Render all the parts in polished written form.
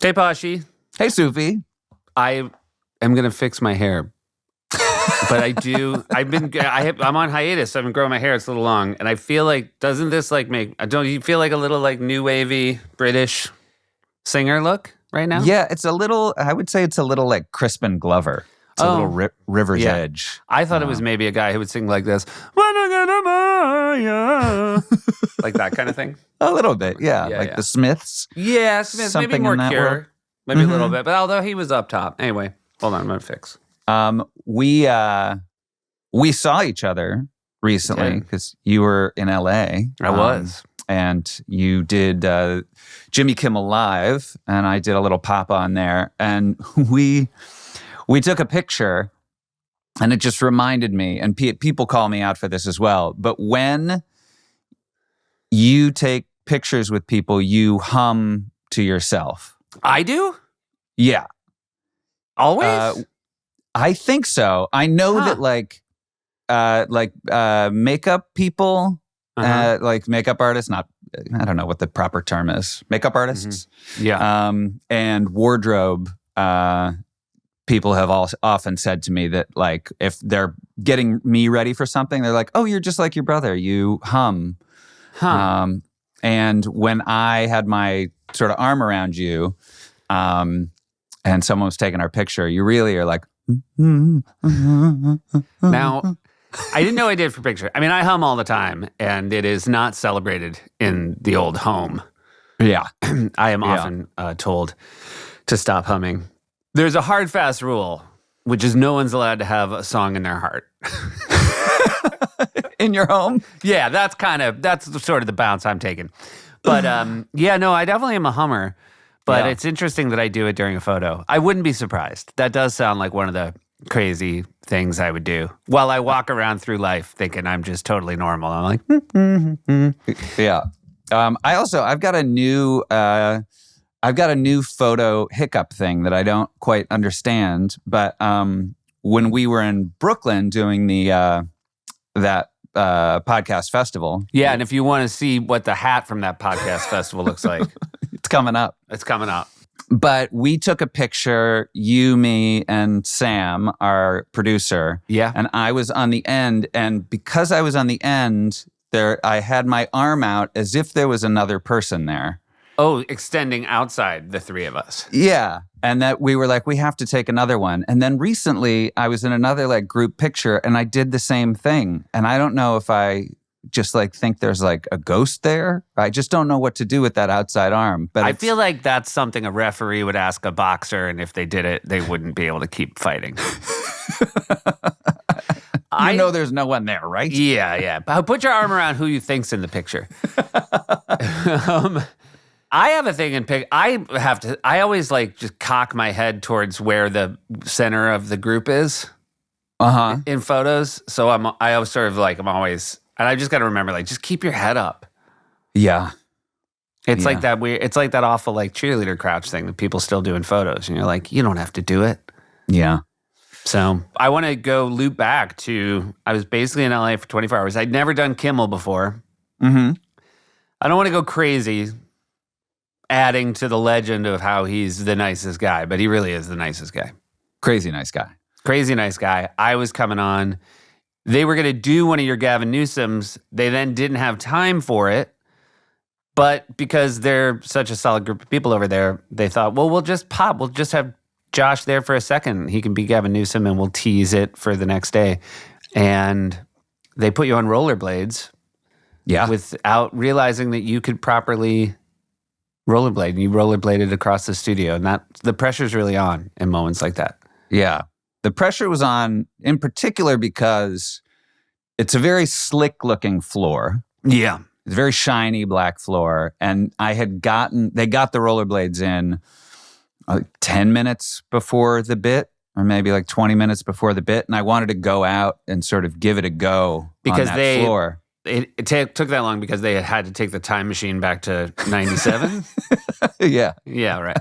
Hey, Pashi. Hey, Sufi. I am going to fix my hair. But I'm on hiatus. I've been growing my hair. It's a little long. And I feel like, doesn't this don't you feel like a little like new wavy British singer look right now? Yeah, I would say it's a little like Crispin Glover. It's a little River's Edge. I thought it was maybe a guy who would sing like this. Like that kind of thing. A little bit, yeah. The Smiths. Yeah, Smiths. Maybe more Cure. World. Maybe a little bit. But although he was up top. Anyway, hold on, I'm going to fix. We saw each other recently because you were in LA. I was. And you did Jimmy Kimmel Live, and I did a little pop on there. And we took a picture, and it just reminded me, and people call me out for this as well, but when you take pictures with people, you hum to yourself. I do? Yeah. Always? I think so. I know that makeup people, like makeup artists, I don't know what the proper term is. Makeup artists? Mm-hmm. Yeah. And wardrobe people have often said to me that, like, if they're getting me ready for something, they're like, oh, you're just like your brother. You hum. And when I had my sort of arm around you and someone was taking our picture, you really are like, Now, I didn't know I did for picture. I mean, I hum all the time, and it is not celebrated in the old home. Yeah. I am often told to stop humming. There's a hard, fast rule, which is no one's allowed to have a song in their heart. In your home? Yeah, that's sort of the bounce I'm taking. But I definitely am a hummer. But it's interesting that I do it during a photo. I wouldn't be surprised. That does sound like one of the crazy things I would do while I walk around through life thinking I'm just totally normal. I'm like, Yeah. I've got a new photo hiccup thing that I don't quite understand. But when we were in Brooklyn doing that podcast festival. Yeah, and if you want to see what the hat from that podcast festival looks like. It's coming up. But we took a picture, you, me, and Sam, our producer. Yeah. And I was on the end. And because I was on the end, I had my arm out as if there was another person there. Oh, extending outside the three of us. Yeah. And that we were like, we have to take another one. And then recently I was in another like group picture and I did the same thing. And I don't know if I just like think there's like a ghost there. I just don't know what to do with that outside arm. But I feel like that's something a referee would ask a boxer, and if they did it, they wouldn't be able to keep fighting. I know there's no one there, right? Yeah. Put your arm around who you think's in the picture. I have a thing in I always like just cock my head towards where the center of the group is in photos. So I'm always, and I just got to remember, like, just keep your head up. Yeah. It's like that weird, it's like that awful like cheerleader crouch thing that people still do in photos. And you're like, you don't have to do it. Yeah. So I want to go loop back to, I was basically in LA for 24 hours. I'd never done Kimmel before. Mm-hmm. I don't want to go crazy adding to the legend of how he's the nicest guy, but he really is the nicest guy. Crazy nice guy. Crazy nice guy. I was coming on. They were going to do one of your Gavin Newsoms. They then didn't have time for it. But because they're such a solid group of people over there, they thought, well, we'll just have Josh there for a second. He can be Gavin Newsom and we'll tease it for the next day. And they put you on rollerblades. Yeah. Without realizing that you could properly rollerblade. And you rollerbladed across the studio. And the pressure's really on in moments like that. Yeah. The pressure was on in particular because it's a very slick looking floor. Yeah. It's a very shiny black floor. And they got the rollerblades in 10 minutes before the bit, or maybe like 20 minutes before the bit. And I wanted to go out and sort of give it a go because on that floor. It took that long because they had to take the time machine back to 97. Yeah. Yeah, right.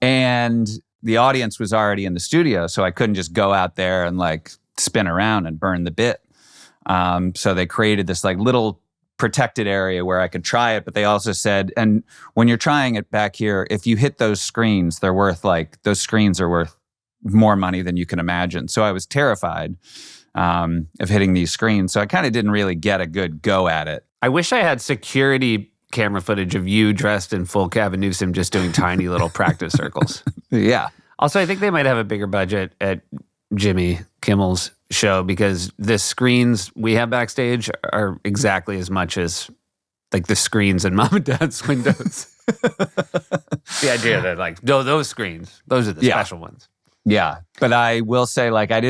And the audience was already in the studio, so I couldn't just go out there and like spin around and burn the bit. So they created this like little protected area where I could try it. But they also said, and when you're trying it back here, if you hit those screens, those screens are worth more money than you can imagine. So I was terrified of hitting these screens. So I kind of didn't really get a good go at it. I wish I had security camera footage of you dressed in full Gavin Newsom just doing tiny little practice circles. Yeah. Also, I think they might have a bigger budget at Jimmy Kimmel's show because the screens we have backstage are exactly as much as like the screens in mom and dad's windows. The idea that like, no, those screens, those are the special ones. Yeah. But I will say, like, I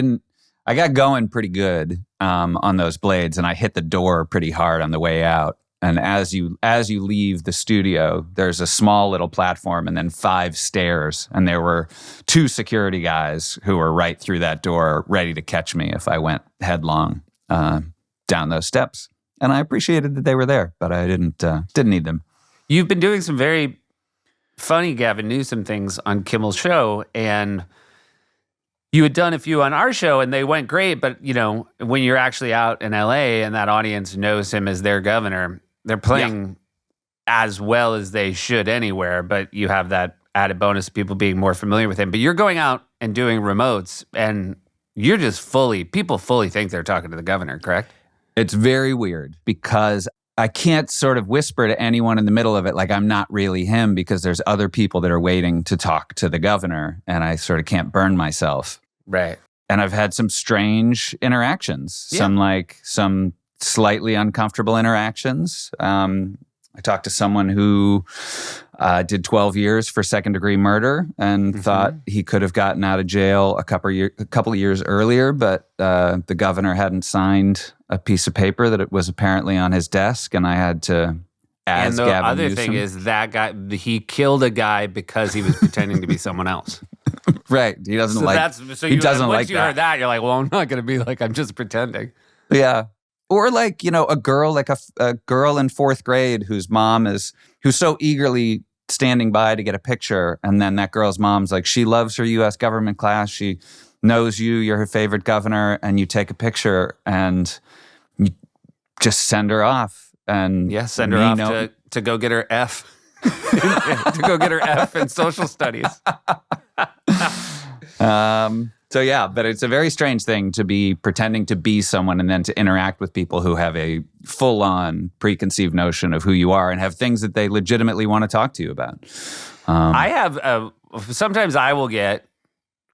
got going pretty good on those blades, and I hit the door pretty hard on the way out. And as you leave the studio, there's a small little platform and then 5 stairs. And there were 2 security guys who were right through that door ready to catch me if I went headlong down those steps. And I appreciated that they were there, but I didn't need them. You've been doing some very funny Gavin Newsom things on Kimmel's show, and you had done a few on our show, and they went great. But, you know, when you're actually out in L.A. and that audience knows him as their governor, they're playing as well as they should anywhere. But you have that added bonus of people being more familiar with him. But you're going out and doing remotes, and you're just people fully think they're talking to the governor, correct? It's very weird because I can't sort of whisper to anyone in the middle of it like I'm not really him, because there's other people that are waiting to talk to the governor, and I sort of can't burn myself. Right. And I've had some strange interactions, some slightly uncomfortable interactions. I talked to someone who did 12 years for second-degree murder and thought he could have gotten out of jail a couple of years earlier, but the governor hadn't signed a piece of paper that it was apparently on his desk, and I had to ask Gavin Newsom. And the other thing is that guy, he killed a guy because he was pretending to be someone else. Right. He doesn't like that. Once you heard that, you're like, well, I'm not going to be like, I'm just pretending. Yeah. Or like, you know, a girl, like a girl in 4th grade who's so eagerly standing by to get a picture. And then that girl's mom's like, she loves her U.S. government class. She knows you're her favorite governor, and you take a picture and you just send her off. And send her off to go get her F. To go get her F in social studies. So yeah, but it's a very strange thing to be pretending to be someone and then to interact with people who have a full-on preconceived notion of who you are and have things that they legitimately want to talk to you about. I have, sometimes I will get,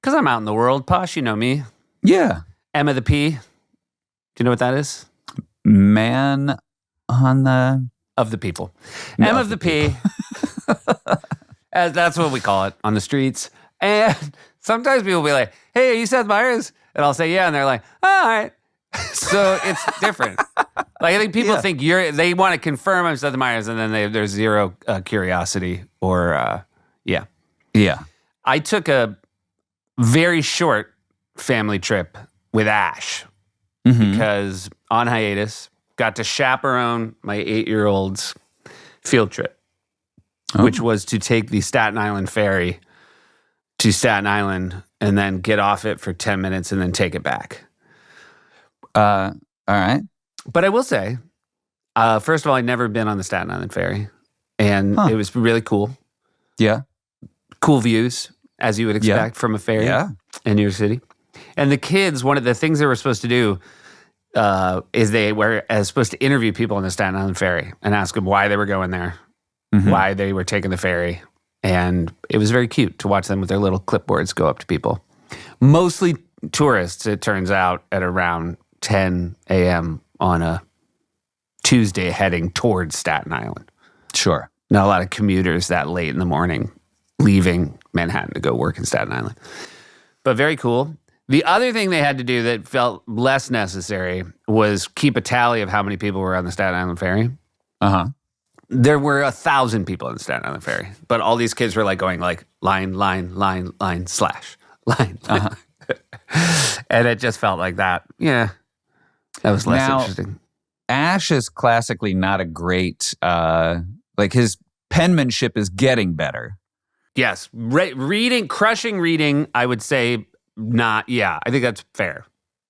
because I'm out in the world, Posh, you know me. Yeah. Emma the P. Do you know what that is? Man on the... Of the people. No, M of the P. That's what we call it on the streets. And sometimes people will be like, hey, are you Seth Meyers? And I'll say, yeah. And they're like, oh, all right. So it's different. Like, I think people think they want to confirm I'm Seth Meyers, and then there's zero curiosity or, Yeah. I took a very short family trip with Ash because on hiatus, got to chaperone my 8-year-old's field trip, which was to take the Staten Island ferry to Staten Island and then get off it for 10 minutes and then take it back. All right. But I will say, first of all, I'd never been on the Staten Island ferry, and it was really cool. Yeah. Cool views, as you would expect from a ferry in New York City. And the kids, one of the things they were supposed to do is they were supposed to interview people on the Staten Island ferry and ask them why they were going there, why they were taking the ferry. And it was very cute to watch them with their little clipboards go up to people. Mostly tourists, it turns out, at around 10 a.m. on a Tuesday heading towards Staten Island. Sure. Not a lot of commuters that late in the morning leaving Manhattan to go work in Staten Island. But very cool. The other thing they had to do that felt less necessary was keep a tally of how many people were on the Staten Island ferry. There were 1,000 people on the Staten Island ferry, but all these kids were like going like line, slash, line. And it just felt like that. Yeah, that was less interesting. Ash is classically not a great, like his penmanship is getting better. Yes, crushing reading, I would say not. Yeah, I think that's fair.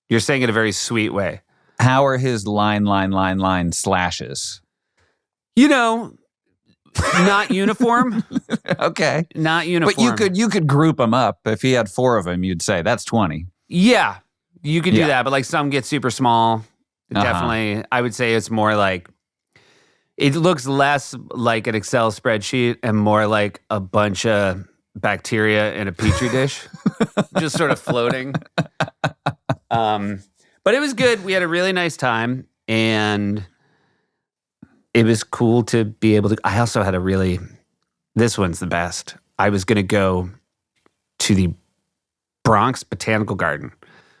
You're saying it a very sweet way. How are his line slashes? Not uniform. Okay. Not uniform. But you could group them up. If he had 4 of them, you'd say that's 20. Yeah, you could do that. But like some get super small. Definitely, I would say it's more like, it looks less like an Excel spreadsheet and more like a bunch of bacteria in a petri dish, just sort of floating. But it was good. We had a really nice time, and it was cool to be able to. I also had this one's the best. I was going to go to the Bronx Botanical Garden,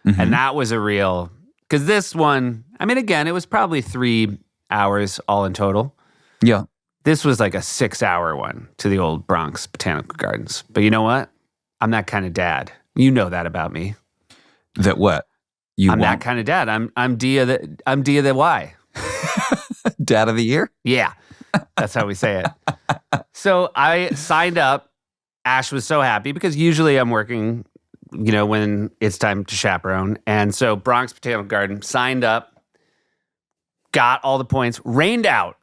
and that was because this one, I mean, again, it was probably 3 hours all in total. Yeah. This was like a 6-hour one to the old Bronx Botanical Gardens. But you know what? I'm that kind of dad. You know that about me. That what? I'm that kind of dad. I'm Dia the Y. Dad of the year? Yeah. That's how we say it. So I signed up. Ash was so happy because usually I'm working, when it's time to chaperone. And so Bronx Botanical Garden, signed up, got all the points, rained out.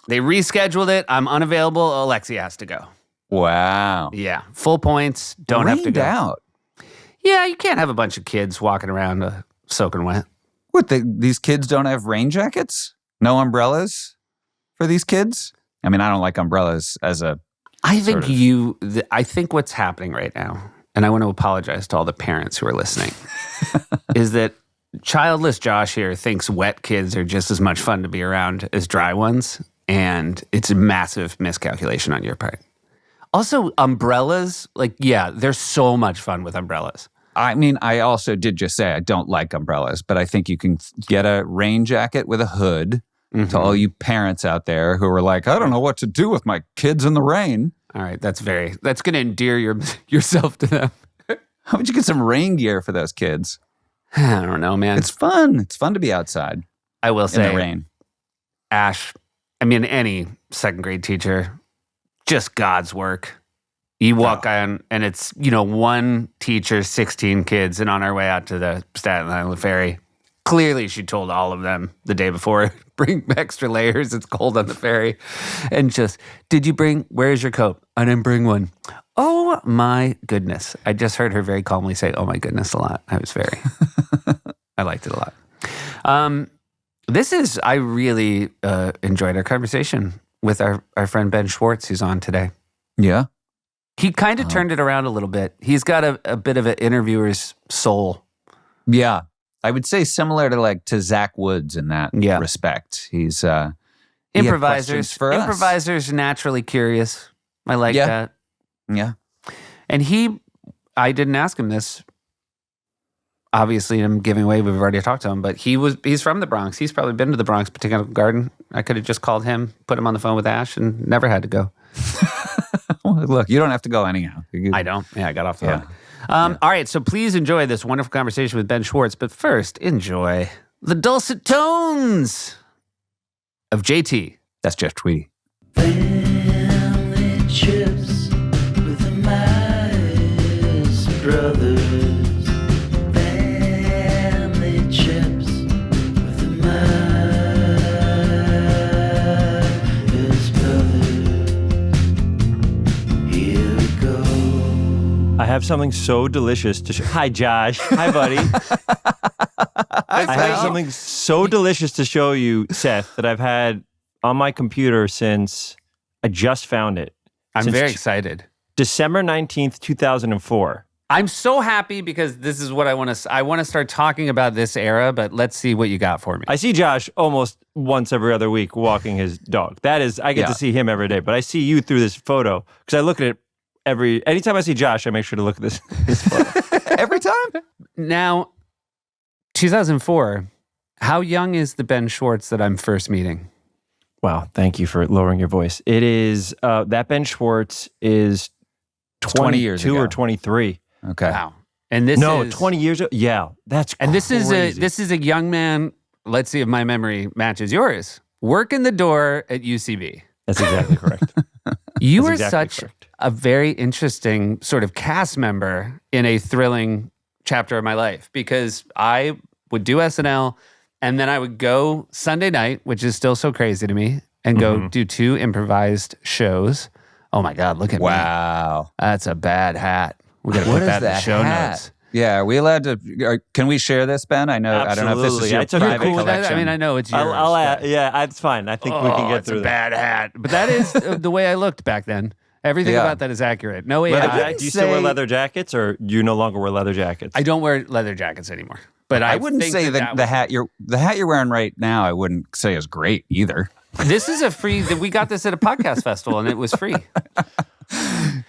They rescheduled it. I'm unavailable. Alexi has to go. Wow. Yeah. Full points. Don't have to go. Rained out. Yeah, you can't have a bunch of kids walking around soaking wet. What, these kids don't have rain jackets? No umbrellas for these kids? I mean, I don't like umbrellas as a I think what's happening right now, and I want to apologize to all the parents who are listening, is that childless Josh here thinks wet kids are just as much fun to be around as dry ones, and it's a massive miscalculation on your part. Also, umbrellas, they're so much fun with umbrellas. I mean, I also did just say I don't like umbrellas, but I think you can get a rain jacket with a hood to all you parents out there who are like, I don't know what to do with my kids in the rain. All right, that's going to endear yourself to them. How would you get some rain gear for those kids? I don't know, man. It's fun. It's fun to be outside. I will say, in the rain. Ash, any second grade teacher, just God's work. You walk on, and it's, one teacher, 16 kids, and on our way out to the Staten Island ferry, clearly she told all of them the day before, bring extra layers, it's cold on the ferry. And just, where's your coat? I didn't bring one. Oh my goodness. I just heard her very calmly say, oh my goodness, a lot. I liked it a lot. I really enjoyed our conversation with our friend Ben Schwartz, who's on today. Yeah. He kind of turned it around a little bit. He's got a bit of an interviewer's soul. Yeah. I would say similar to Zach Woods in that respect. He's improvisers for us. Improvisers naturally curious. I like that. Yeah. And I didn't ask him this. Obviously, I'm giving away. We've already talked to him, but he's from the Bronx. He's probably been to the Bronx Botanical Garden. I could have just called him, put him on the phone with Ash, and never had to go. Well, look, you don't have to go anyhow. I don't. Yeah, I got off the hook. All right, so please enjoy this wonderful conversation with Ben Schwartz. But first, enjoy the dulcet tones of JT. That's Jeff Tweedy. Family trips with the Myers brothers. Family trips with the Myers brothers. Here we go. I have something so delicious to show. Hi, Josh. Hi, buddy. I have something so delicious to show you, Seth, that I've had on my computer since I just found it. I'm very excited. December 19th, 2004. I'm so happy because this is what I want to start talking about this era, but let's see what you got for me. I see Josh almost once every other week walking his dog. I get to see him every day, but I see you through this photo because I look at it anytime I see Josh, I make sure to look at this photo. Every time? Now, 2004, how young is the Ben Schwartz that I'm first meeting? Wow, thank you for lowering your voice. It is, that Ben Schwartz is 20 years ago. or 23. Okay. Wow. And this is 20 years ago? Yeah, that's and crazy. this is a young man, let's see if my memory matches yours, working the door at UCB. That's exactly correct. You were exactly such correct. a very interesting sort of cast member in a thrilling chapter of my life because I would do SNL And then I would go Sunday night, which is still so crazy to me, and go do 2 improvised shows. Oh my God, look at me. Wow. That's a bad hat. We're going to put that in the show notes. Yeah, are we allowed to? Can we share this, Ben? I know. Absolutely. I don't know if this is your It's okay. private Cool with that? collection. I mean, I know it's yours. I'll but- add, yeah, it's fine. I think we can get it's through a that. bad hat. But that is the way I looked back then. Everything Yeah. about that is accurate. No Leather AI. jacket- do you still wear leather jackets, or do you no longer wear leather jackets? I don't wear leather jackets anymore. But I wouldn't think say that the hat you're wearing right now. I wouldn't say is great either. This is a free. We got this at a podcast festival, and it was free.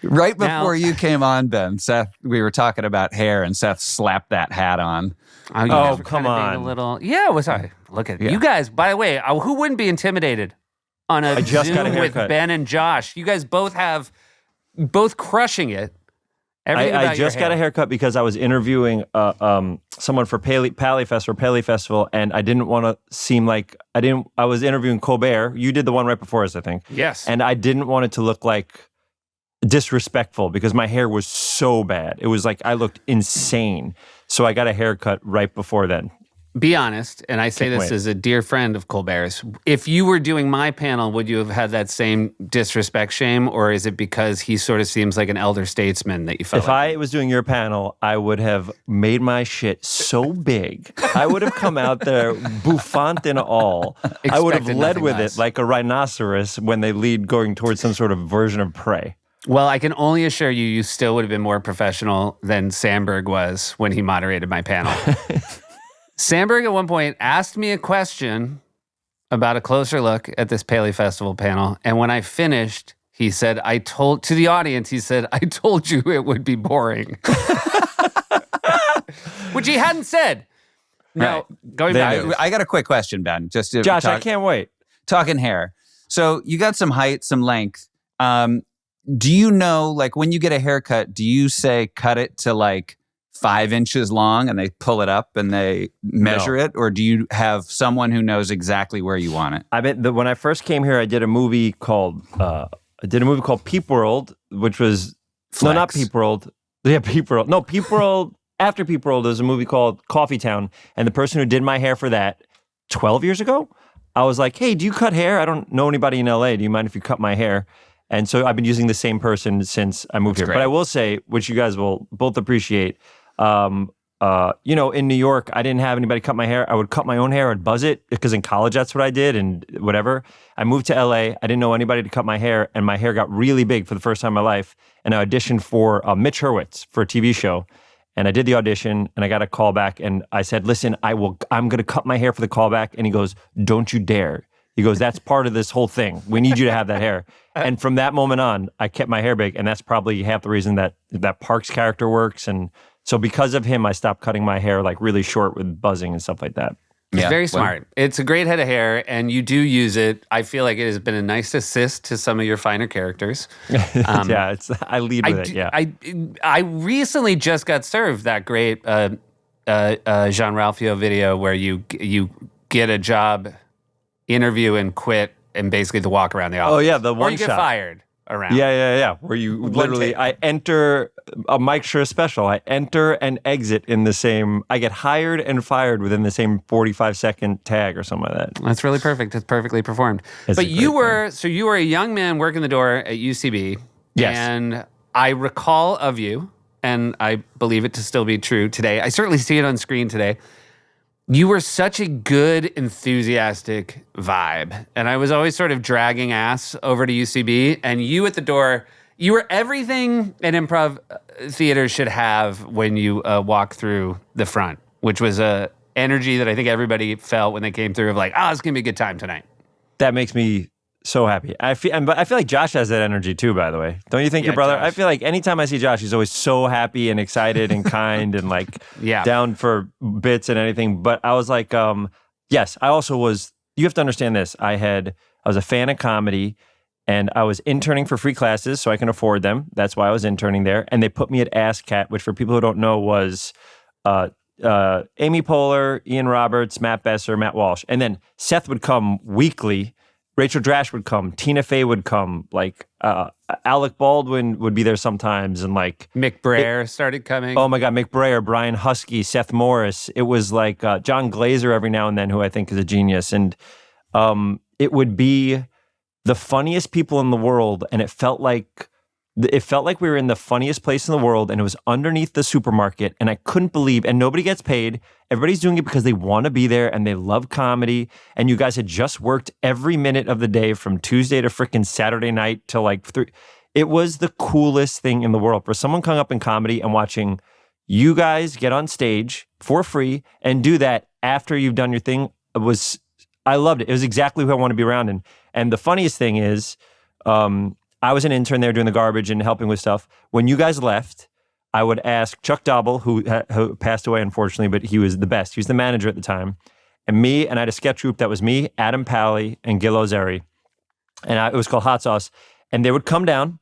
Right Now- before you came on, Ben, Seth, we were talking about hair, and Seth slapped that hat on. Oh, you Oh, guys were come kinda being on. A little, yeah, was I? Look at Yeah. you guys. By the way, who wouldn't be intimidated on a I just got a Zoom with haircut. Ben and Josh? You guys both crushing it. Everything I about your just got a hair. haircut because I was interviewing someone for Paley Festival, and I didn't want to seem like I was interviewing Colbert. You did the one right before us, I think. Yes. And I didn't want it to look like disrespectful because my hair was so bad. It was like I looked insane. So I got a haircut right before then. Be honest, and I say Can't this wait. as a dear friend of Colbert's. If you were doing my panel, would you have had that same disrespect shame, or is it because he sort of seems like an elder statesman that you felt If like? I was doing your panel, I would have made my shit so big. I would have come out there bouffant and all. I would have Expected led nothing with less. it like a rhinoceros when they lead going towards some sort of version of prey. Well, I can only assure you, you still would have been more professional than Sandberg was when he moderated my panel. Sandberg at one point asked me a question about a closer look at this Paley Festival panel. And when I finished, he said, I told the audience, I told you it would be boring. Which he hadn't said. Now, going They back. knew. I got a quick question, Ben. Just to Josh, I can't wait. talking hair. So you got some height, some length. Do you know, like when you get a haircut, do you say cut it to like 5 inches long and they pull it up and they measure it? Or do you have someone who knows exactly where you want it? I bet that when I first came here, I did a movie called Peep World, which was no, not Flex. Peep World. Yeah, Peep World. No, Peep World. After Peep World, there's a movie called Coffee Town, and the person who did my hair for that 12 years ago, I was like, "Hey, do you cut hair? I don't know anybody in LA. Do you mind if you cut my hair?" And so I've been using the same person since I moved here. great. But I will say, which you guys will both appreciate, in New York, I didn't have anybody cut my hair. I would cut my own hair. I'd buzz it because in college, that's what I did and whatever. I moved to LA. I didn't know anybody to cut my hair, and my hair got really big for the first time in my life. And I auditioned for Mitch Hurwitz for a TV show. And I did the audition, and I got a call back, and I said, "Listen, I'm going to cut my hair for the callback." And he goes, "Don't you dare." He goes, "That's part of this whole thing. We need you to have that hair." And from that moment on, I kept my hair big, and that's probably half the reason that Park's character works. And so because of him, I stopped cutting my hair like really short with buzzing and stuff like that. It's Yeah, very well- smart. It's a great head of hair, and you do use it. I feel like it has been a nice assist to some of your finer characters. Yeah, I lead with it. Yeah. I recently just got served that great Jean Ralphio video where you get a job, interview, and quit, and basically the walk around the office. Oh, yeah, the or one you get shot. fired around. Yeah. Where you literally, take. I enter a Mike Schur special. I enter and exit in the same, I get hired and fired within the same 45-second tag or something like that. That's really perfect. It's perfectly performed. It's but a you great were a young man working the door at UCB. Yes. And I recall of you, and I believe it to still be true today. I certainly see it on screen today. You were such a good, enthusiastic vibe. And I was always sort of dragging ass over to UCB. And you at the door, you were everything an improv theater should have when you walk through the front, which was a energy that I think everybody felt when they came through of like, it's going to be a good time tonight. That makes me so happy. I feel like Josh has that energy too, by the way. Don't you think, Yeah, your brother? Josh. I feel like anytime I see Josh, he's always so happy and excited and kind and like Yeah. down for bits and anything. But I was like, yes, I also was, you have to understand this. I was a fan of comedy and I was interning for free classes so I can afford them. That's why I was interning there. And they put me at ASCAT, which for people who don't know was Amy Poehler, Ian Roberts, Matt Besser, Matt Walsh. And then Seth would come weekly Rachel Drash would come, Tina Fey would come, like Alec Baldwin would be there sometimes, and like Mick Breyer started coming. oh my God, Mick Breyer, Brian Husky, Seth Morris. It was like John Glazer every now and then, who I think is a genius, and it would be the funniest people in the world, and it felt like we were in the funniest place in the world, and it was underneath the supermarket, and I couldn't believe, and nobody gets paid. Everybody's doing it because they want to be there and they love comedy, and you guys had just worked every minute of the day from Tuesday to freaking Saturday night till like 3. It was the coolest thing in the world for someone coming up in comedy and watching you guys get on stage for free and do that after you've done your thing. I loved it. It was exactly who I want to be around. And the funniest thing is, I was an intern there doing the garbage and helping with stuff. When you guys left, I would ask Chuck Dobble, who passed away unfortunately, but he was the best. He was the manager at the time. And me, and I had a sketch troupe that was me, Adam Pally, and Gil Ozeri. And it was called Hot Sauce. And they would come down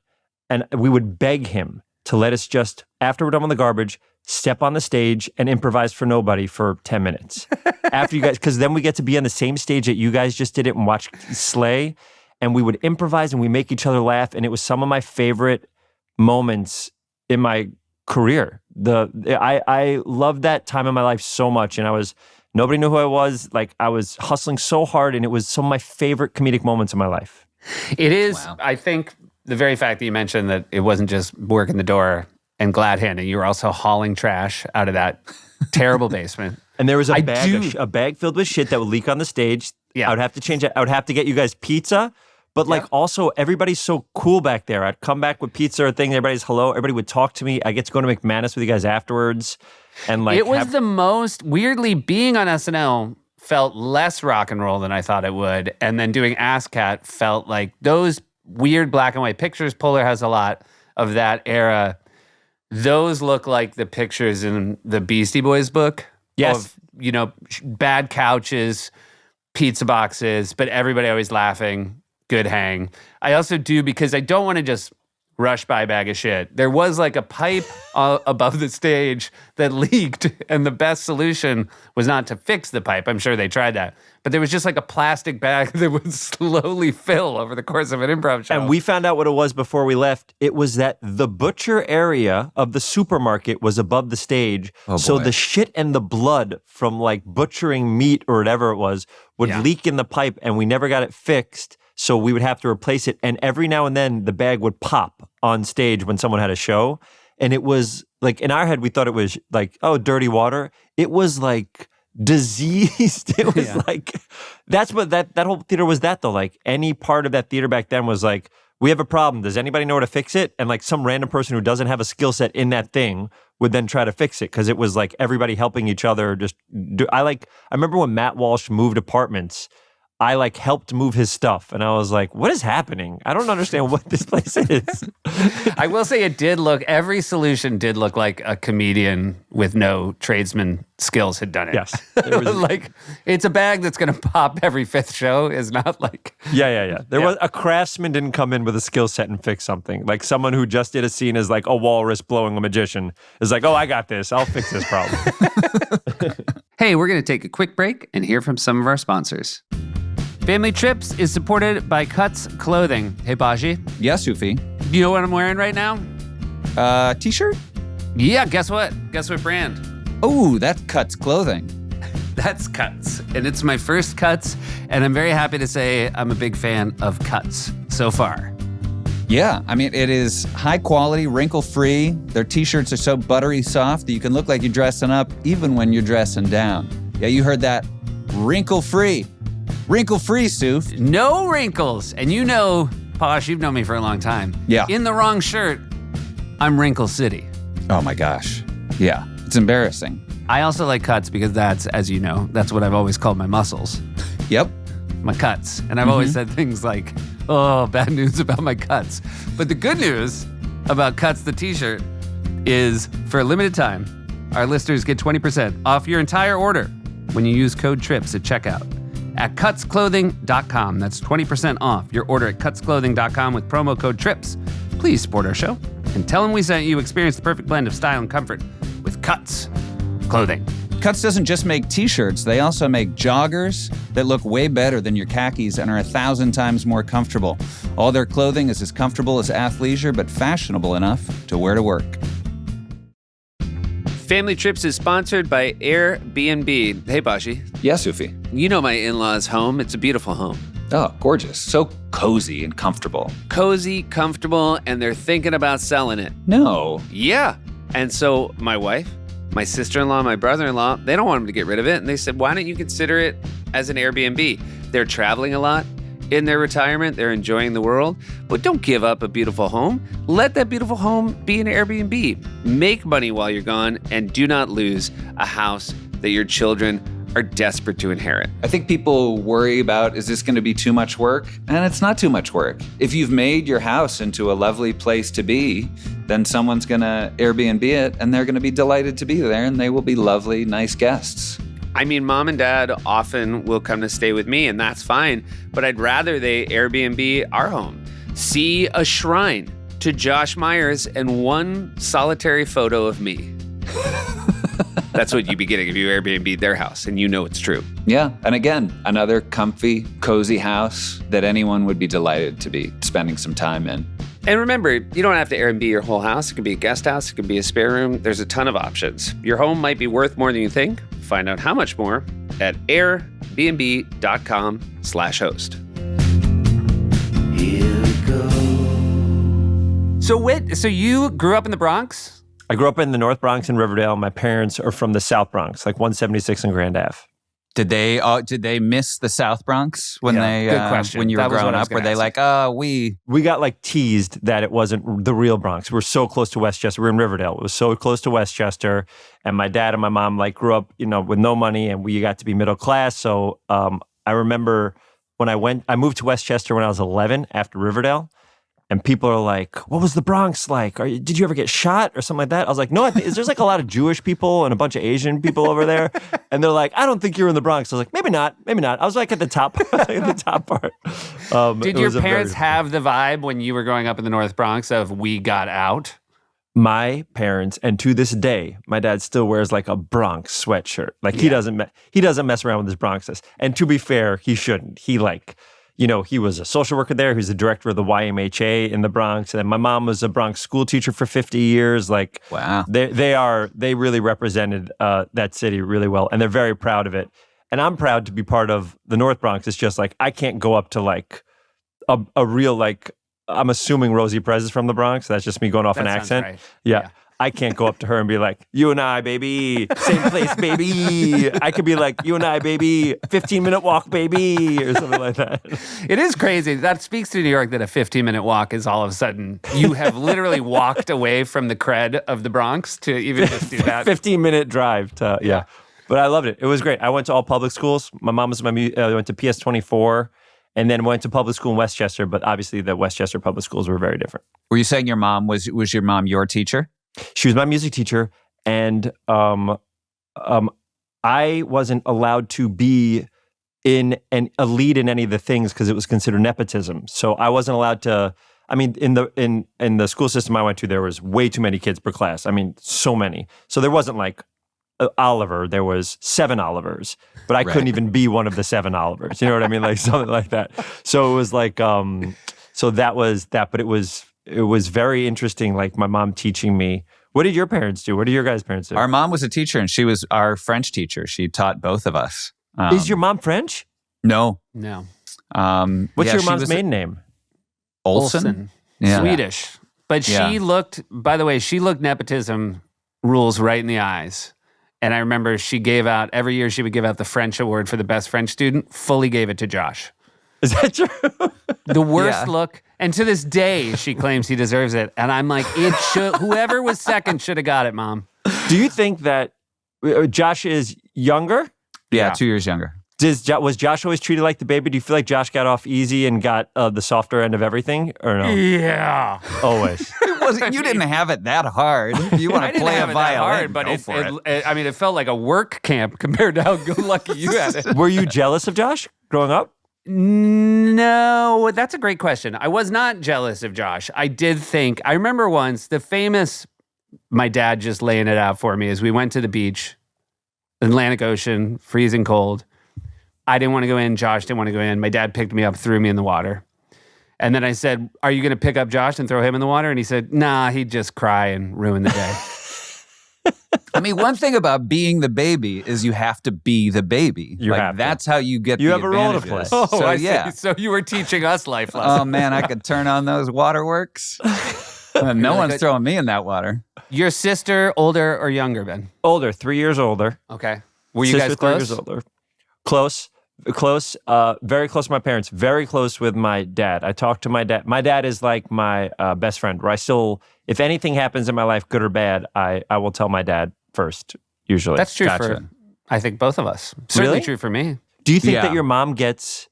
and we would beg him to let us just, after we're done with the garbage, step on the stage and improvise for nobody for 10 minutes. After you guys, because then we get to be on the same stage that you guys just did it and watch Slay. And we would improvise and we make each other laugh. And it was some of my favorite moments in my career. I loved that time in my life so much. And nobody knew who I was. Like, I was hustling so hard, and it was some of my favorite comedic moments in my life. It is, Wow. I think, the very fact that you mentioned that it wasn't just working the door and glad handing, you were also hauling trash out of that terrible basement. And there was a bag filled with shit that would leak on the stage. Yeah. I would have to change it. I would have to get you guys pizza. But like also everybody's so cool back there. I'd come back with pizza or thing. Everybody's hello. Everybody would talk to me. I get to go to McManus with you guys afterwards. And like it was the most, weirdly, being on SNL felt less rock and roll than I thought it would. And then doing ASCAT felt like those weird black and white pictures. Polar has a lot of that era. Those look like the pictures in the Beastie Boys book. Yes. Of, bad couches, pizza boxes, but everybody always laughing. Good hang. I also do, because I don't want to just rush by a bag of shit. There was like a pipe above the stage that leaked, and the best solution was not to fix the pipe. I'm sure they tried that. But there was just like a plastic bag that would slowly fill over the course of an improv show. And we found out what it was before we left. It was that the butcher area of the supermarket was above the stage. Oh, so boy. the shit and the blood from like butchering meat or whatever it was would leak in the pipe, and we never got it fixed. So we would have to replace it. And every now and then the bag would pop on stage when someone had a show. And it was like, in our head, we thought it was like, oh, dirty water. It was like diseased. It was like, that's what that whole theater was though. Like any part of that theater back then was like, we have a problem. Does anybody know how to fix it? And like some random person who doesn't have a skill set in that thing would then try to fix it. Cause it was like everybody helping each other. I remember when Matt Walsh moved apartments, I like helped move his stuff, and I was like, what is happening? I don't understand what this place is. I will say every solution did look like a comedian with no tradesman skills had done it. Yes. Like, it's a bag that's going to pop every fifth show is not like... Yeah. There was a craftsman didn't come in with a skill set and fix something. Like someone who just did a scene as like a walrus blowing a magician is like, oh, I got this. I'll fix this problem. Hey, we're going to take a quick break and hear from some of our sponsors. Family Trips is supported by Cuts Clothing. Hey, Baji. Yes, Sufi. You know what I'm wearing right now? T-shirt? Yeah, guess what? Guess what brand? Oh, that Cuts clothing. That's Cuts. And it's my first Cuts. And I'm very happy to say I'm a big fan of Cuts so far. Yeah, I mean, it is high quality, wrinkle-free. Their T-shirts are so buttery soft that you can look like you're dressing up even when you're dressing down. Yeah, you heard that. Wrinkle-free. Wrinkle-free, Suf. No wrinkles. And you know, Posh, you've known me for a long time. Yeah. In the wrong shirt, I'm Wrinkle City. Oh my gosh. Yeah, it's embarrassing. I also like Cuts because that's, as you know, that's what I've always called my muscles. Yep. My cuts. And I've always said things like, oh, bad news about my cuts. But the good news about Cuts the t-shirt is for a limited time, our listeners get 20% off your entire order when you use code TRIPS at checkout at cutsclothing.com. That's 20% off your order at cutsclothing.com with promo code TRIPS. Please support our show and tell them we sent you. Experience the perfect blend of style and comfort with Cuts Clothing. Cuts doesn't just make t-shirts, they also make joggers that look way better than your khakis and are 1,000 times more comfortable. All their clothing is as comfortable as athleisure, but fashionable enough to wear to work. Family Trips is sponsored by AirBnB. Hey, Bashi. Yeah, Sufi. You know my in-laws' home. It's a beautiful home. Oh, gorgeous. So cozy and comfortable. Cozy, comfortable, and they're thinking about selling it. No. Yeah. And so my wife, my sister-in-law, my brother-in-law, they don't want them to get rid of it. And they said, why don't you consider it as an Airbnb? They're traveling a lot. In their retirement, they're enjoying the world, but don't give up a beautiful home. Let that beautiful home be an Airbnb. Make money while you're gone, and do not lose a house that your children are desperate to inherit. I think people worry about, is this going to be too much work? And it's not too much work. If you've made your house into a lovely place to be, then someone's going to Airbnb it, and they're going to be delighted to be there, and they will be lovely, nice guests. I mean, mom and dad often will come to stay with me, and that's fine, but I'd rather they Airbnb our home. See a shrine to Josh Myers and one solitary photo of me. That's what you'd be getting if you Airbnb their house, and you know it's true. Yeah, and again, another comfy, cozy house that anyone would be delighted to be spending some time in. And remember, you don't have to Airbnb your whole house. It could be a guest house. It could be a spare room. There's a ton of options. Your home might be worth more than you think. Find out how much more at airbnb.com/host. Here we go. So you grew up in the Bronx? I grew up in the North Bronx in Riverdale. My parents are from the South Bronx, like 176 and Grand Ave. Did they miss the South Bronx when Good question. when you were That was growing what I was up? Were gonna they ask. like, we We got like teased that it wasn't the real Bronx. We're so close to Westchester. We're in Riverdale. It was so close to Westchester. And my dad and my mom like grew up, with no money, and we got to be middle class. So I remember when I moved to Westchester when I was 11 after Riverdale. And people are like, what was the Bronx like? Did you ever get shot or something like that? I was like, no, there's like a lot of Jewish people and a bunch of Asian people over there. And they're like, I don't think you're in the Bronx. I was like, maybe not. I was like at the top, the top part. Did your parents have the vibe when you were growing up in the North Bronx of we got out? My parents, and to this day, my dad still wears like a Bronx sweatshirt. Like he doesn't mess around with his Bronxness. And to be fair, he shouldn't. He he was a social worker there. He was the director of the YMHA in the Bronx. And my mom was a Bronx school teacher for 50 years. Like, wow. They really represented that city really well. And they're very proud of it. And I'm proud to be part of the North Bronx. It's just like, I can't go up to like a real, like, I'm assuming Rosie Perez is from the Bronx. That's just me going off an That sounds accent. right. Yeah. I can't go up to her and be like, you and I, baby, same place, baby. I could be like, you and I, baby, 15-minute walk, baby, or something like that. It is crazy. That speaks to New York that a 15-minute walk is all of a sudden, you have literally walked away from the cred of the Bronx to even just do that. 15-minute drive to, yeah. But I loved it. It was great. I went to all public schools. My mom was I went to PS 24 and then went to public school in Westchester, but obviously the Westchester public schools were very different. Were you saying your mom was your mom your teacher? She was my music teacher, and I wasn't allowed to be a lead in any of the things because it was considered nepotism. So I wasn't allowed to. I mean, in the school system I went to, there was way too many kids per class. I mean, so many. So there wasn't like Oliver. There was 7 Olivers, but I couldn't even be one of the 7 Olivers. You know what I mean? Like something like that. So it was like, so that was that. But it was very interesting, like my mom teaching me. What did your parents do? What did your guys' parents do? Our mom was a teacher, and she was our French teacher. She taught both of us. Is your mom French? No. No. What's your mom's maiden name? Olsen? Yeah. Swedish. But she looked nepotism rules right in the eyes. And I remember every year she would give out the French award for the best French student, fully gave it to Josh. Is that true? The worst look. And to this day, she claims he deserves it. And I'm like, whoever was second should have got it, Mom. Do you think that Josh is younger? Yeah, 2 years younger. Was Josh always treated like the baby? Do you feel like Josh got off easy and got the softer end of everything, or no? Yeah. Always. You didn't have it that hard. You want to play a violin, but go for it. it felt like a work camp compared to how good lucky you had it. Were you jealous of Josh growing up? No, that's a great question. I was not jealous of Josh. I remember once my dad just laying it out for me as we went to the beach Atlantic Ocean, freezing cold. I didn't want to go in. Josh didn't want to go in. My dad picked me up, threw me in the water. And then I said, are you going to pick up Josh and throw him in the water? And he said, nah, he'd just cry and ruin the day. I mean, one thing about being the baby is you have to be the baby. You have to. That's how you get You the have a role to advantages. play. Oh, So, I see. yeah. So you were teaching us life lessons. Oh, man, I could turn on those waterworks. No one's throwing me in that water. Your sister, older or younger, Ben? Older, 3 years older. Okay. Were you Sister, guys 3 close? years older. Close. Very close to my parents. Very close with my dad. I talk to my dad. My dad is like my best friend. Where I still, if anything happens in my life, good or bad, I will tell my dad first. Usually, That's true Gotcha. for, I think, both of us. Certainly Really? true for me. Do you think Yeah. that your mom gets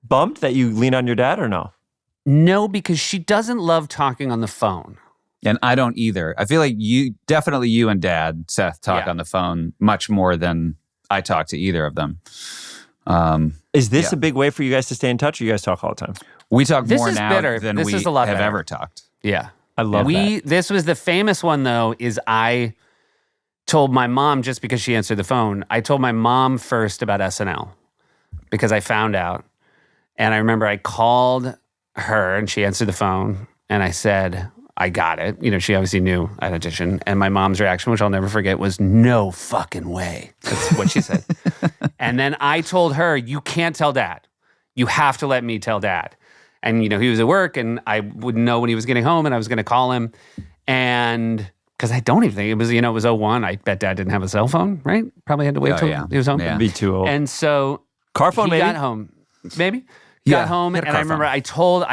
bummed that you lean on your dad or no? No, because she doesn't love talking on the phone. And I don't either. I feel like you and Dad, Seth, talk Yeah. on the phone much more than I talk to either of them. Is this Yeah. a big way for you guys to stay in touch, or you guys talk all the time? We talk This more is now better. than This we is a lot have better. ever talked. Yeah. I love that. This was the famous one, though, is I told my mom, just because she answered the phone, I told my mom first about SNL because I found out. And I remember I called her and she answered the phone and I said, I got it. You know, she obviously knew I'd auditioned. And my mom's reaction, which I'll never forget, was no fucking way. That's what she said. And then I told her, you can't tell Dad. You have to let me tell Dad. And, you know, he was at work and I wouldn't know when he was getting home and I was going to call him. And because I don't even think it was, you know, it was 01. I bet Dad didn't have a cell phone, right? Probably had to wait Oh, till yeah. he was home. Yeah. Be too old. And so Car phone, he maybe? got home. Maybe? Yeah, Got home he and had a I car remember phone. I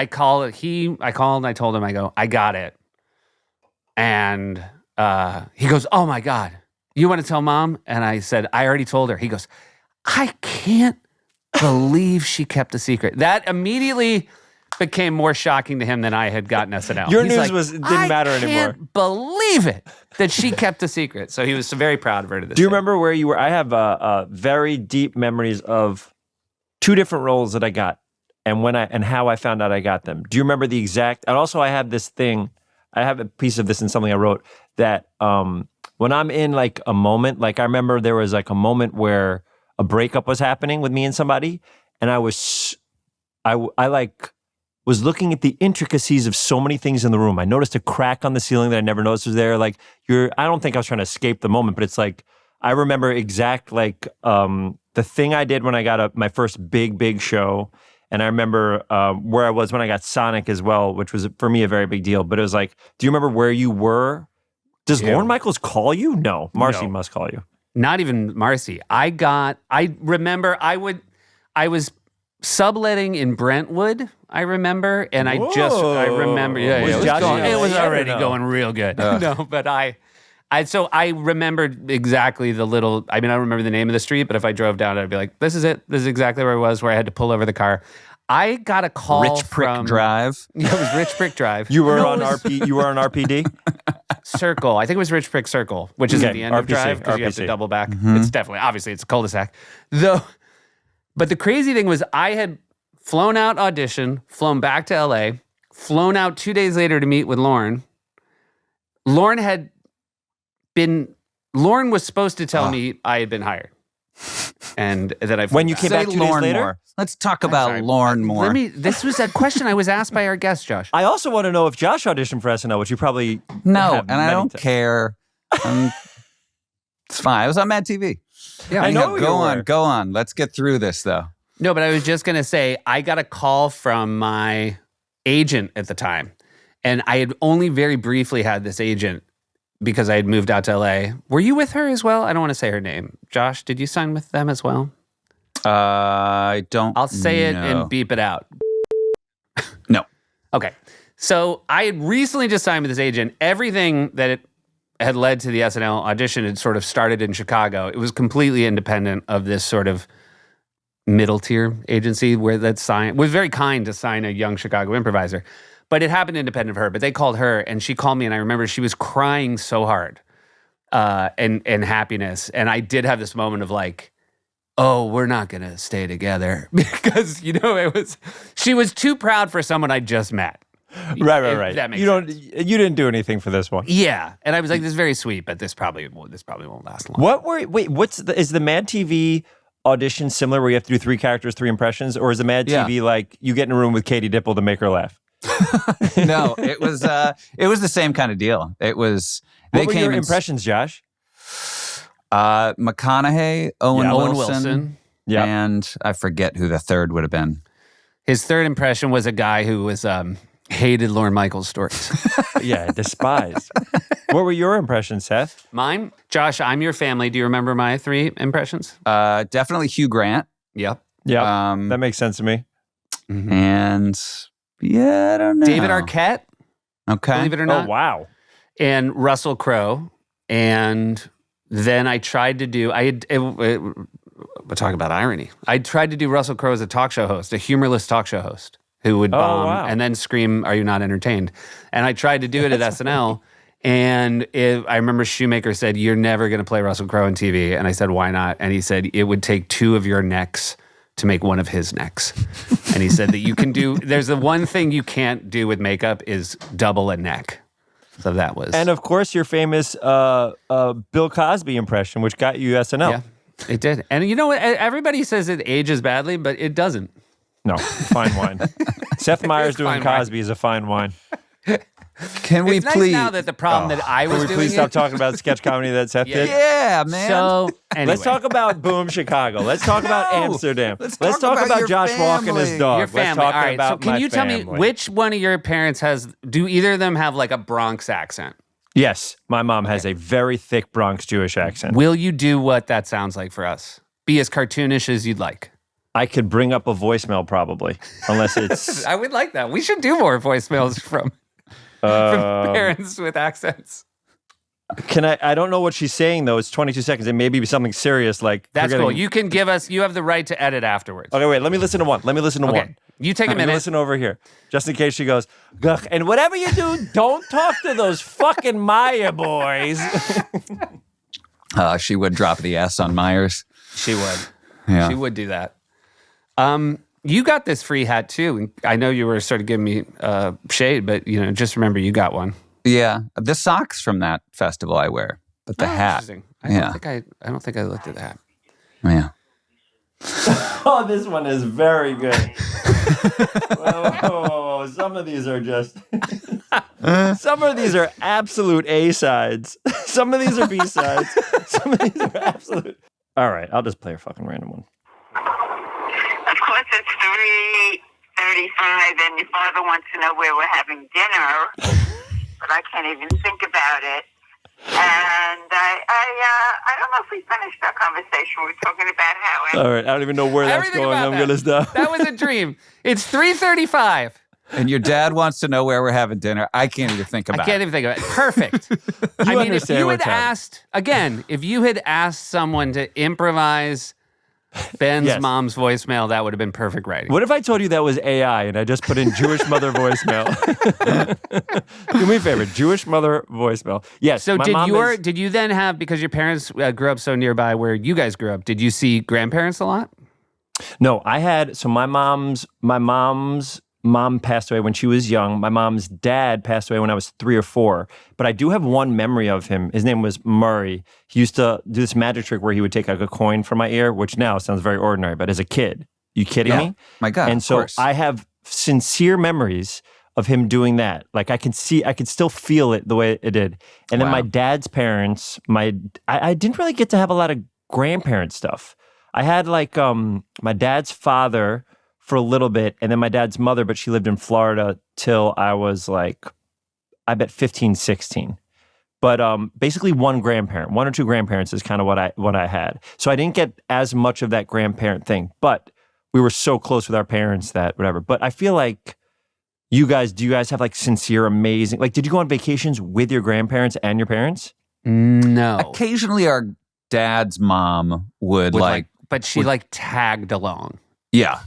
called and I told him, I go, I got it. And he goes, oh my God, you want to tell Mom? And I said, I already told her. He goes, I can't believe she kept a secret. That immediately became more shocking to him than I had gotten SNL. Your He's news like, didn't matter I anymore. can't believe it that she kept a secret. So he was very proud of her to this Do you day. remember where you were? I have very deep memories of 2 different roles that I got, and how I found out I got them. Do you remember the exact? And also, I have this thing. I have a piece of this in something I wrote that when I'm in like a moment, like I remember there was like a moment where a breakup was happening with me and somebody, and I was looking at the intricacies of so many things in the room. I noticed a crack on the ceiling that I never noticed was there. Like I don't think I was trying to escape the moment, but it's like, I remember exact like the thing I did when I got my first big show. And I remember where I was when I got Sonic as well, which was for me a very big deal. But it was like, do you remember where you were? Does Lorne Michaels call you? No, Marcy must call you. Not even Marcy. I remember I was subletting in Brentwood, I remember. And I remember, Was it was, Josh going, in it was LA or already no? going real good. No, but so I remembered exactly I don't remember the name of the street, but if I drove down, I'd be like, this is it. This is exactly where I was, where I had to pull over the car. I got a call Rich Prick from Drive. Yeah, it was Rich Prick Drive. You were No, on it was You were on RPD. Circle. I think it was Rich Prick Circle, which is at Okay, the end of RPC, Drive because you have to RPC. double back. It's definitely, obviously, it's a cul-de-sac. But the crazy thing was I had flown out audition, flown back to LA, flown out 2 days later to meet with Lorne. Lorne was supposed to tell me I had been hired. And that I When you came back 2 days Lorne later? more. Let's talk about sorry. Lorne more. This was a question I was asked by our guest, Josh. I also want to know if Josh auditioned for SNL, which you probably No, have and I many don't times. care. It's fine. I was on Mad TV. Yeah, I know you were. Go on. Let's get through this, though. No, but I was just going to say, I got a call from my agent at the time. And I had only very briefly had this agent because I had moved out to LA. Were you with her as well? I don't want to say her name. Josh, did you sign with them as well? I don't I'll say it know. and beep it out. No. Okay. So I had recently just signed with this agent. Everything that it had led to the SNL audition had sort of started in Chicago. It was completely independent of this sort of middle tier agency where was very kind to sign a young Chicago improviser. But it happened independent of her. But they called her and she called me and I remember she was crying so hard and happiness. And I did have this moment of like, oh, we're not going to stay together because, she was too proud for someone I just met. Right. That makes You sense. you didn't do anything for this one. Yeah, and I was like, "This is very sweet, but this probably won't last long." Is the Mad TV audition similar where you have to do 3 characters, 3 impressions, or is the Mad TV like you get in a room with Katie Dipple to make her laugh? No, it was the same kind of deal. It was What were your impressions, Josh? McConaughey, Owen Owen Wilson, Wilson. Yeah. and I forget who the third would have been. His third impression was a guy who was hated Lorne Michaels stories. Yeah, despised. What were your impressions, Seth? Mine, Josh, I'm your family. Do you remember my 3 impressions? Definitely Hugh Grant. Yep. Yeah, that makes sense to me. And I don't know. David Arquette, Okay. believe it or not. Oh, wow. And Russell Crowe. And then I tried to do, we're talking about irony. I tried to do Russell Crowe as a talk show host, a humorless talk show host who would bomb wow. and then scream, "Are you not entertained?" And I tried to do it at SNL. And I remember Shoemaker said, "You're never going to play Russell Crowe on TV." And I said, "Why not?" And he said, "It would take 2 of your necks to make one of his necks." And he said that you can do, there's the one thing you can't do with makeup is double a neck. So that was. And of course, your famous Bill Cosby impression, which got you SNL. Yeah, it did. And you know what? Everybody says it ages badly, but it doesn't. No, fine wine. Seth Meyers doing fine wine. Cosby is a fine wine. Can we It's nice please? now that the problem that I was Can we doing please stop it- talking about sketch comedy that Seth did? Yeah, man. So anyway, Let's talk about Boom Chicago. Let's talk about No. Amsterdam. Let's Let's talk talk about your Josh walking his family. dog. your Let's family. talk All right. about So can my you tell me family. which one of your parents do either of them have like a Bronx accent? Yes, my mom has a very thick Bronx Jewish accent. Will you do what that sounds like for us? Be as cartoonish as you'd like. I could bring up a voicemail probably, unless it's I would like that. We should do more voicemails from parents with accents. Can I don't know what she's saying though. It's 22 seconds. It may be something serious like That's forgetting- cool. You can give us. You have the right to edit afterwards. Okay, wait. Let me listen to one. Okay. You take a Let me minute. listen over here, just in case she goes. "Gugh." And whatever you do, don't talk to those fucking Maya boys. She would drop the S on Myers. She would. Yeah. She would do that. You got this free hat too. I know you were sort of giving me shade, but just remember you got one. Yeah, the socks from that festival I wear, but the hat. Interesting. I don't think I looked at that. Yeah. Oh, this one is very good. Oh, some of these are just. Some of these are absolute A sides. Some of these are B sides. Some of these are absolute. All right, I'll just play a fucking random one. Of course, it's 3:35, and your father wants to know where we're having dinner, but I can't even think about it. And I don't know if we finished our conversation. We were talking about how. All right, I don't even know where that's Everything going. about I'm that. gonna stop. That was a dream. It's 3:35. And your dad wants to know where we're having dinner. I can't even think about I can't even think of it. Perfect. I mean, if understand you had what's happening. asked, again, if you had asked someone to improvise Ben's Yes. mom's voicemail, that would have been perfect writing. What if I told you that was AI and I just put in Jewish mother voicemail? Do me a favor, Jewish mother voicemail. Yes. So my mom is- did you then have, because your parents grew up so nearby where you guys grew up, did you see grandparents a lot? No, I had. So my mom's mom passed away when she was young. My mom's dad passed away when I was 3 or 4. But I do have one memory of him. His name was Murray. He used to do this magic trick where he would take like a coin from my ear, which now sounds very ordinary. But as a kid, you kidding me? My God, And of so course. I have sincere memories of him doing that. Like I could still feel it the way it did. And then Wow. my dad's parents, I didn't really get to have a lot of grandparent stuff. I had like my dad's father for a little bit, and then my dad's mother, but she lived in Florida till I was like, I bet 15, 16. But basically one or two grandparents is kind of what I had. So I didn't get as much of that grandparent thing, but we were so close with our parents that whatever. But I feel like do you guys have like sincere, amazing, like did you go on vacations with your grandparents and your parents? No. Occasionally, our dad's mom would Would like, but she like tagged along. yeah.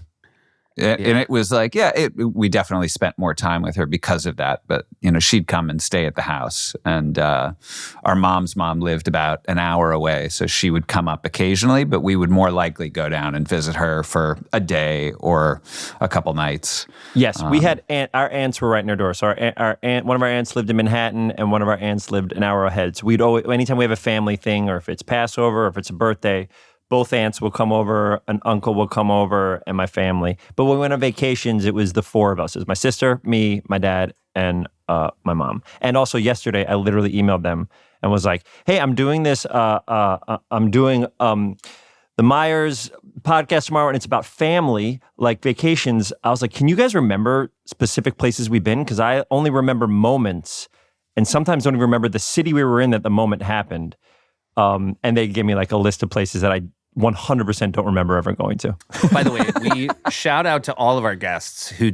And it was like, we definitely spent more time with her because of that. But, she'd come and stay at the house. And our mom's mom lived about an hour away. So she would come up occasionally, but we would more likely go down and visit her for a day or a couple nights. Yes, we had our aunts were right near our door. So our aunt, one of our aunts lived in Manhattan, and one of our aunts lived an hour ahead. So we'd always, anytime we have a family thing, or if it's Passover, or if it's a birthday, both aunts will come over, an uncle will come over, and my family. But when we went on vacations, it was the four of us. It was my sister, me, my dad, and my mom. And also yesterday, I literally emailed them and was like, "Hey, I'm doing this. I'm doing the Myers podcast tomorrow, and it's about family, like vacations." I was like, "Can you guys remember specific places we've been? Because I only remember moments, and sometimes don't even remember the city we were in that the moment happened." And they gave me like a list of places that I 100% don't remember ever going to. By the way, we shout out to all of our guests who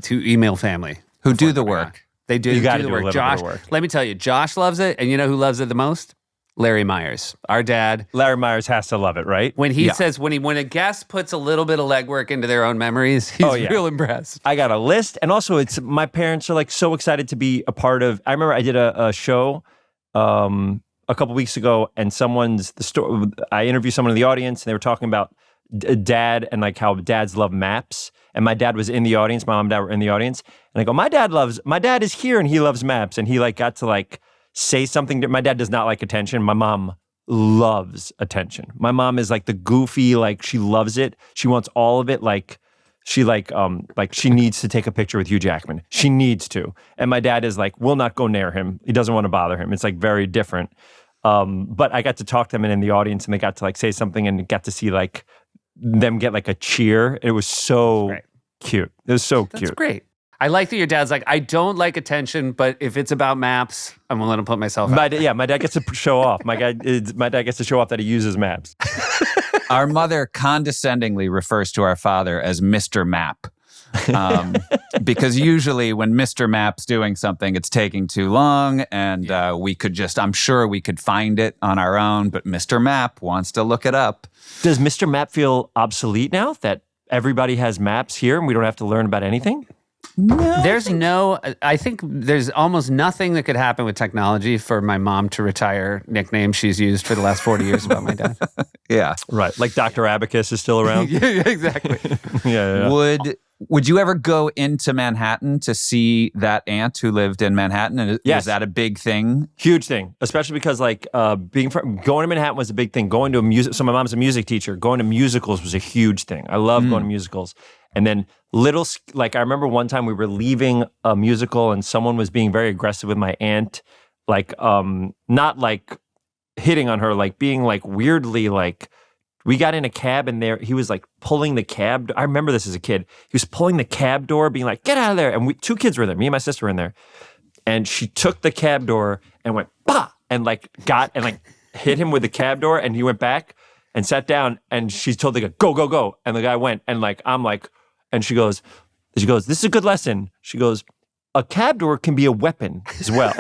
email family. Who do the work. They do, You gotta do the do a work. little bit Josh, of work. let me tell you, Josh loves it. And you know who loves it the most? Larry Myers, our dad. Larry Myers has to love it, right? When he says, when a guest puts a little bit of legwork into their own memories, he's real impressed. I got a list. And also my parents are like so excited to be a part of, I remember I did a show a couple weeks ago, and I interviewed someone in the audience, and they were talking about dad and like how dads love maps. And my dad was in the audience. My mom and dad were in the audience. And I go, my dad is here and he loves maps. And he like got to like say something. My dad does not like attention. My mom loves attention. My mom is like the goofy, like she loves it. She wants all of it. Like she she needs to take a picture with Hugh Jackman. She needs to. And my dad is like, will not go near him. He doesn't want to bother him. It's like very different. But I got to talk to them and in the audience, and they got to like say something, and got to see like them get like a cheer. It was so cute. It was so cute. That's great. I like that your dad's like, I don't like attention, but if it's about maps, I'm willing to put myself out. My dad gets to show off. My dad gets to show off that he uses maps. Our mother condescendingly refers to our father as Mr. Map. Because usually when Mr. Map's doing something, it's taking too long, and I'm sure we could find it on our own, but Mr. Map wants to look it up. Does Mr. Map feel obsolete now that everybody has maps here and we don't have to learn about anything? No, I think there's almost nothing that could happen with technology for my mom to retire nicknames she's used for the last 40 years about my dad. Yeah. Right. Like Dr. Abacus is still around. Yeah, exactly. Yeah. Would you ever go into Manhattan to see that aunt who lived in Manhattan? And Yes. Was that a big thing? Huge thing, especially because like going to Manhattan was a big thing. Going to so my mom's a music teacher. Going to musicals was a huge thing. I love going to musicals. And then I remember one time we were leaving a musical and someone was being very aggressive with my aunt, like not like hitting on her, like being like weirdly like. We got in a cab and he was like pulling the cab. I remember this as a kid. He was pulling the cab door, being like, "Get out of there!" And two kids were there. Me and my sister were in there, and she took the cab door and went bah, and like got and like hit him with the cab door, and he went back and sat down. And she told the guy, "Go, go, go!" And the guy went, and like I'm like, and she goes, "This is a good lesson." She goes, "A cab door can be a weapon as well."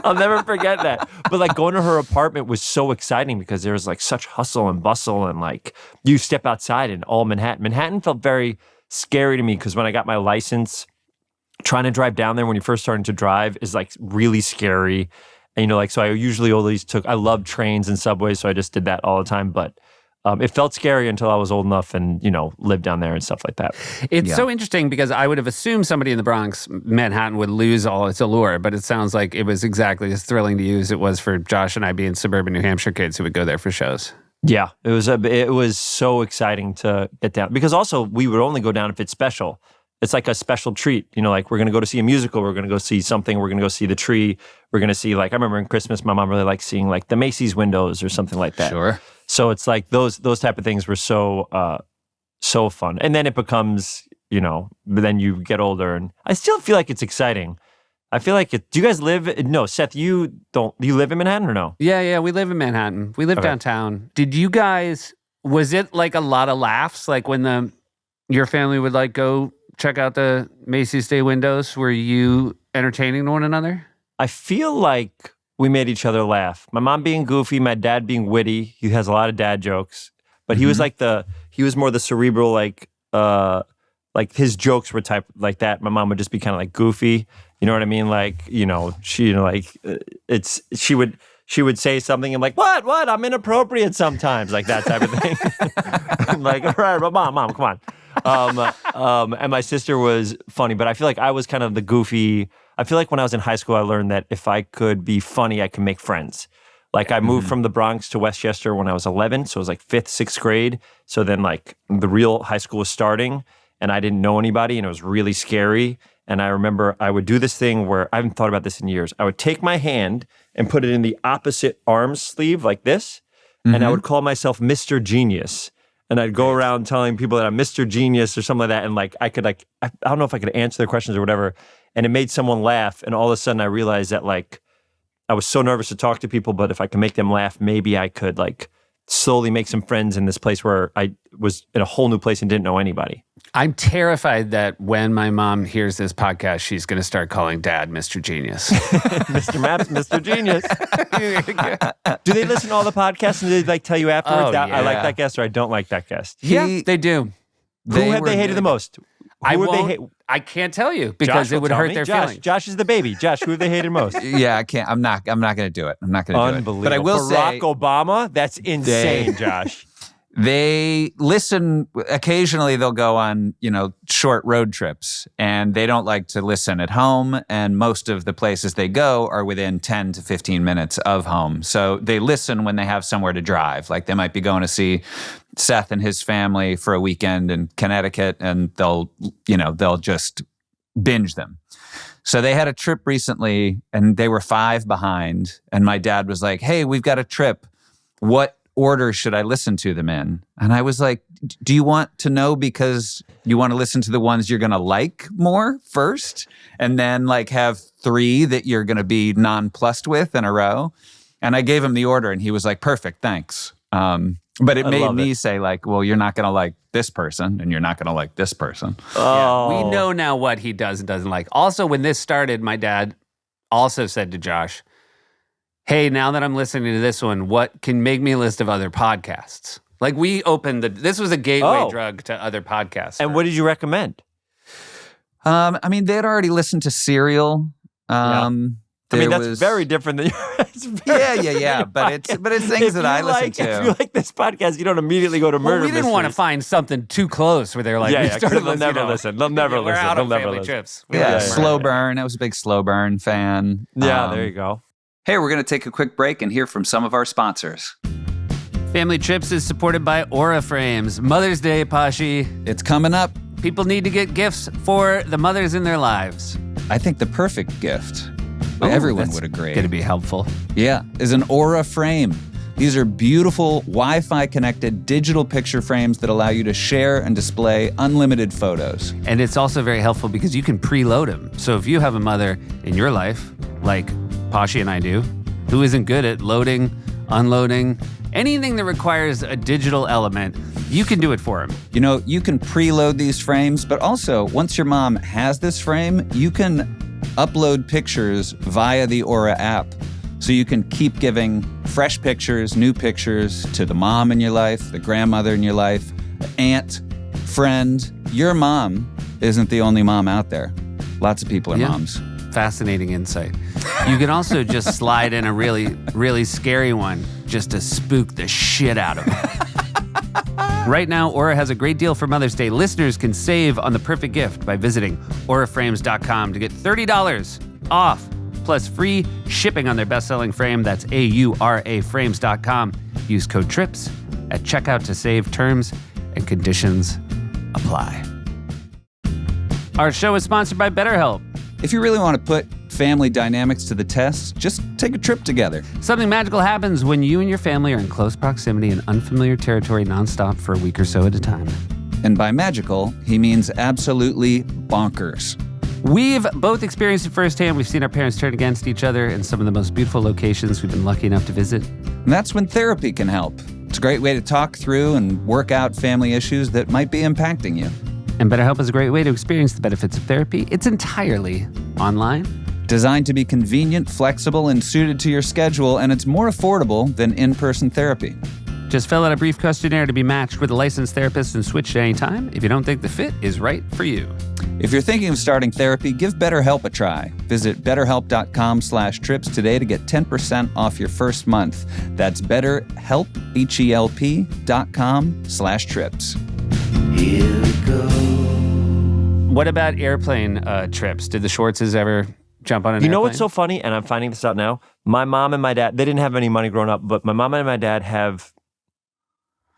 I'll never forget that. But like going to her apartment was so exciting because there was like such hustle and bustle, and like you step outside and all Manhattan. Manhattan felt very scary to me because when I got my license, trying to drive down there when you're first starting to drive is like really scary. And so I usually always I love trains and subways, so I just did that all the time. But it felt scary until I was old enough and, lived down there and stuff like that. It's so interesting because I would have assumed somebody in the Bronx, Manhattan, would lose all its allure, but it sounds like it was exactly as thrilling to you as it was for Josh and I being suburban New Hampshire kids who would go there for shows. Yeah, it was so exciting to get down because also we would only go down if it's special. It's like a special treat, like we're going to go to see a musical, we're going to go see something, we're going to go see the tree, we're going to see like, I remember in Christmas, my mom really liked seeing like the Macy's windows or something like that. Sure. So it's like those type of things were so fun. And then it becomes, but then you get older and I still feel like it's exciting. I feel like do you guys live, no, Seth, do you live in Manhattan or no? Yeah, we live in Manhattan. We live downtown. Did you guys, was it like a lot of laughs? Like when your family would like go check out the Macy's Day windows? Were you entertaining one another? I feel like we made each other laugh. My mom being goofy, my dad being witty. He has a lot of dad jokes, but he was like he was more the cerebral, like like his jokes were type like that. My mom would just be kind of like goofy. You know what I mean? Like, she would say something and like, what? I'm inappropriate sometimes, like that type of thing. I'm like, all right, but mom, come on. And my sister was funny, but I feel like I was kind of the goofy. I feel like when I was in high school, I learned that if I could be funny, I can make friends. Like I moved from the Bronx to Westchester when I was 11, so it was like 5th, 6th grade. So then like the real high school was starting, and I didn't know anybody, and it was really scary. And I remember I would do this thing where I haven't thought about this in years. I would take my hand and put it in the opposite arm sleeve like this, and I would call myself Mr. Genius. And I'd go around telling people that I'm Mr. Genius or something like that. And like I could like, I don't know if I could answer their questions or whatever. And it made someone laugh. And all of a sudden I realized that like I was so nervous to talk to people, but if I could make them laugh, maybe I could like slowly make some friends in this place where I was in a whole new place and didn't know anybody. I'm terrified that when my mom hears this podcast, she's going to start calling Dad Mr. Genius. Mr. Maps, Mr. Genius. Do they listen to all the podcasts and they like tell you afterwards that I like that guest or I don't like that guest? Yeah, they do. Who have they hated the most? I can't tell you because it would hurt their feelings. Josh is the baby. Josh, who have they hated most? Yeah, I can't. I'm not going to do it. I'm not going to do it. Unbelievable. But I will Barack say, Obama, that's insane, Josh. they listen. Occasionally, they'll go on, short road trips, and they don't like to listen at home. And most of the places they go are within 10 to 15 minutes of home. So they listen when they have somewhere to drive. Like they might be going to see Seth and his family for a weekend in Connecticut, and they'll just binge them. So they had a trip recently, and they were 5 behind. And my dad was like, "Hey, we've got a trip. What order should I listen to them in?" And I was like, "Do you want to know because you want to listen to the ones you're going to like more first, and then like have 3 that you're going to be nonplussed with in a row?" And I gave him the order, and he was like, "Perfect, thanks." But it made me say like, well, you're not going to like this person and you're not going to like this person. Oh. Yeah, we know now what he does and doesn't like. Also, when this started, my dad also said to Josh, "Hey, now that I'm listening to this one, what can make me a list of other podcasts?" Like we opened this was a gateway drug to other podcasts. And what did you recommend? I mean, they had already listened to Serial. That's very different than yeah. But it's things that I listen to. If you like this podcast, you don't immediately go to murder. Well, we didn't want to find something too close where they're like, they'll never listen. They'll never we're listen. Out they'll on never family listen. trips. Slow Burn. I was a big Slow Burn fan. Yeah, there you go. Hey, we're going to take a quick break and hear from some of our sponsors. Family Trips is supported by Aura Frames. Mother's Day, Pashi. It's coming up. People need to get gifts for the mothers in their lives. I think the perfect gift, everyone would agree, going to be helpful. Yeah, is an Aura frame. These are beautiful Wi-Fi connected digital picture frames that allow you to share and display unlimited photos. And it's also very helpful because you can preload them. So if you have a mother in your life, like Pashi and I do, who isn't good at loading, unloading, anything that requires a digital element, you can do it for them. You can preload these frames, but also once your mom has this frame, you can upload pictures via the Aura app. So you can keep giving fresh pictures, new pictures to the mom in your life, the grandmother in your life, aunt, friend. Your mom isn't the only mom out there. Lots of people are moms. Fascinating insight. You can also just slide in a really, really scary one just to spook the shit out of them. Right now, Aura has a great deal for Mother's Day. Listeners can save on the perfect gift by visiting auraframes.com to get $30 off, plus free shipping on their best-selling frame. That's auraframes.com. Use code TRIPS at checkout to save. Terms and conditions apply. Our show is sponsored by BetterHelp. If you really want to put family dynamics to the test, just take a trip together. Something magical happens when you and your family are in close proximity in unfamiliar territory nonstop for a week or so at a time. And by magical, he means absolutely bonkers. We've both experienced it firsthand. We've seen our parents turn against each other in some of the most beautiful locations we've been lucky enough to visit. And that's when therapy can help. It's a great way to talk through and work out family issues that might be impacting you. And BetterHelp is a great way to experience the benefits of therapy. It's entirely online. Designed to be convenient, flexible, and suited to your schedule, and it's more affordable than in-person therapy. Just fill out a brief questionnaire to be matched with a licensed therapist and switch at any time if you don't think the fit is right for you. If you're thinking of starting therapy, give BetterHelp a try. Visit betterhelp.com/trips today to get 10% off your first month. That's BetterHelp, HELP.com/trips. Here we go. What about airplane trips? Did the Schwartzes ever jump on an You know airplane? what's so funny? And I'm finding this out now. My mom and my dad, they didn't have any money growing up, but my mom and my dad have,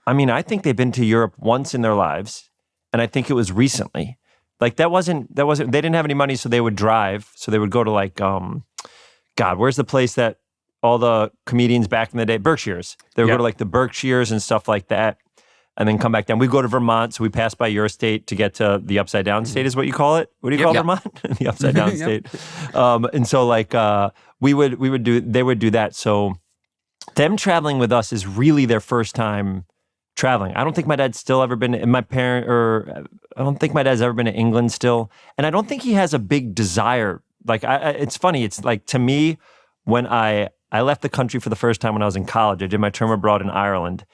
I think they've been to Europe once in their lives. And I think it was recently. Like that wasn't, they didn't have any money, so they would drive. So they would go to like, God, where's the place that all the comedians back in the day, Berkshires. They would go to like the Berkshires and stuff like that. And then come back down. We go to Vermont, so we pass by your state to get to the upside down state is what you call it. What do you call Vermont? The upside down state. And so like they would do that. So them traveling with us is really their first time traveling. I don't think my dad's still ever been, I don't think my dad's ever been to England still. And I don't think he has a big desire. Like it's funny. It's like to me, when I left the country for the first time when I was in college, I did my term abroad in Ireland.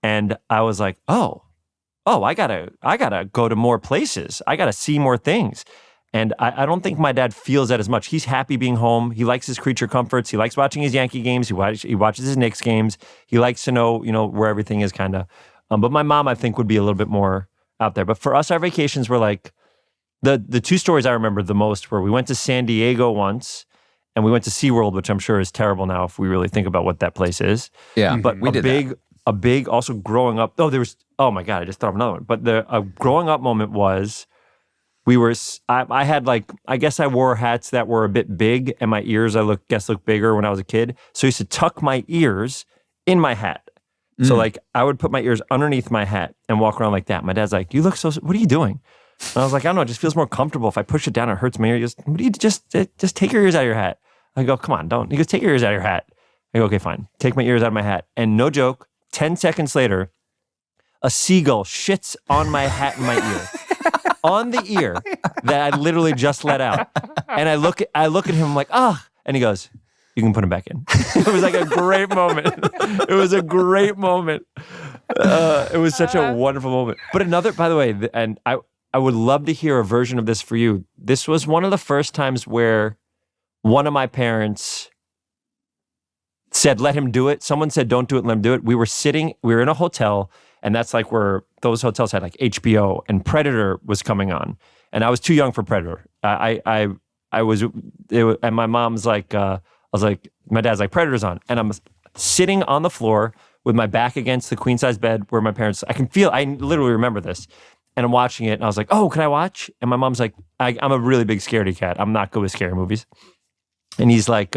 And I was like, oh, I gotta go to more places. I gotta see more things. And I don't think my dad feels that as much. He's happy being home. He likes his creature comforts. He likes watching his Yankee games. He watches his Knicks games. He likes to know, where everything is kind of. But my mom, I think, would be a little bit more out there. But for us, our vacations were like, the two stories I remember the most were we went to San Diego once, and we went to SeaWorld, which I'm sure is terrible now if we really think about what that place is. Yeah, but we did that. A big, also growing up, oh my God, I just thought of another one. But a growing up moment was, I had like, I guess I wore hats that were a bit big and my ears, looked bigger when I was a kid. So I used to tuck my ears in my hat. So like, I would put my ears underneath my hat and walk around like that. My dad's like, you look so, what are you doing? And I was like, I don't know, it just feels more comfortable. If I push it down, it hurts my ear. Just take your ears out of your hat. I go, come on, don't. He goes, take your ears out of your hat. I go, okay, fine. Take my ears out of my hat. And no joke, 10 seconds later, a seagull shits on my hat and my ear. On the ear that I literally just let out. And I look at him, I'm like, and he goes, you can put him back in. It was like a great moment. It was a great moment. It was such a wonderful moment. But another, by the way, and I would love to hear a version of this for you. This was one of the first times where one of my parents said, let him do it. Someone said, don't do it, let him do it. We were in a hotel, and that's like where those hotels had like HBO, and Predator was coming on. And I was too young for Predator. And my mom's like, I was like, my dad's like, Predator's on. And I'm sitting on the floor with my back against the queen size bed where my parents, I literally remember this. And I'm watching it, and I was like, oh, can I watch? And my mom's like, I'm a really big scaredy cat. I'm not good with scary movies. And he's like,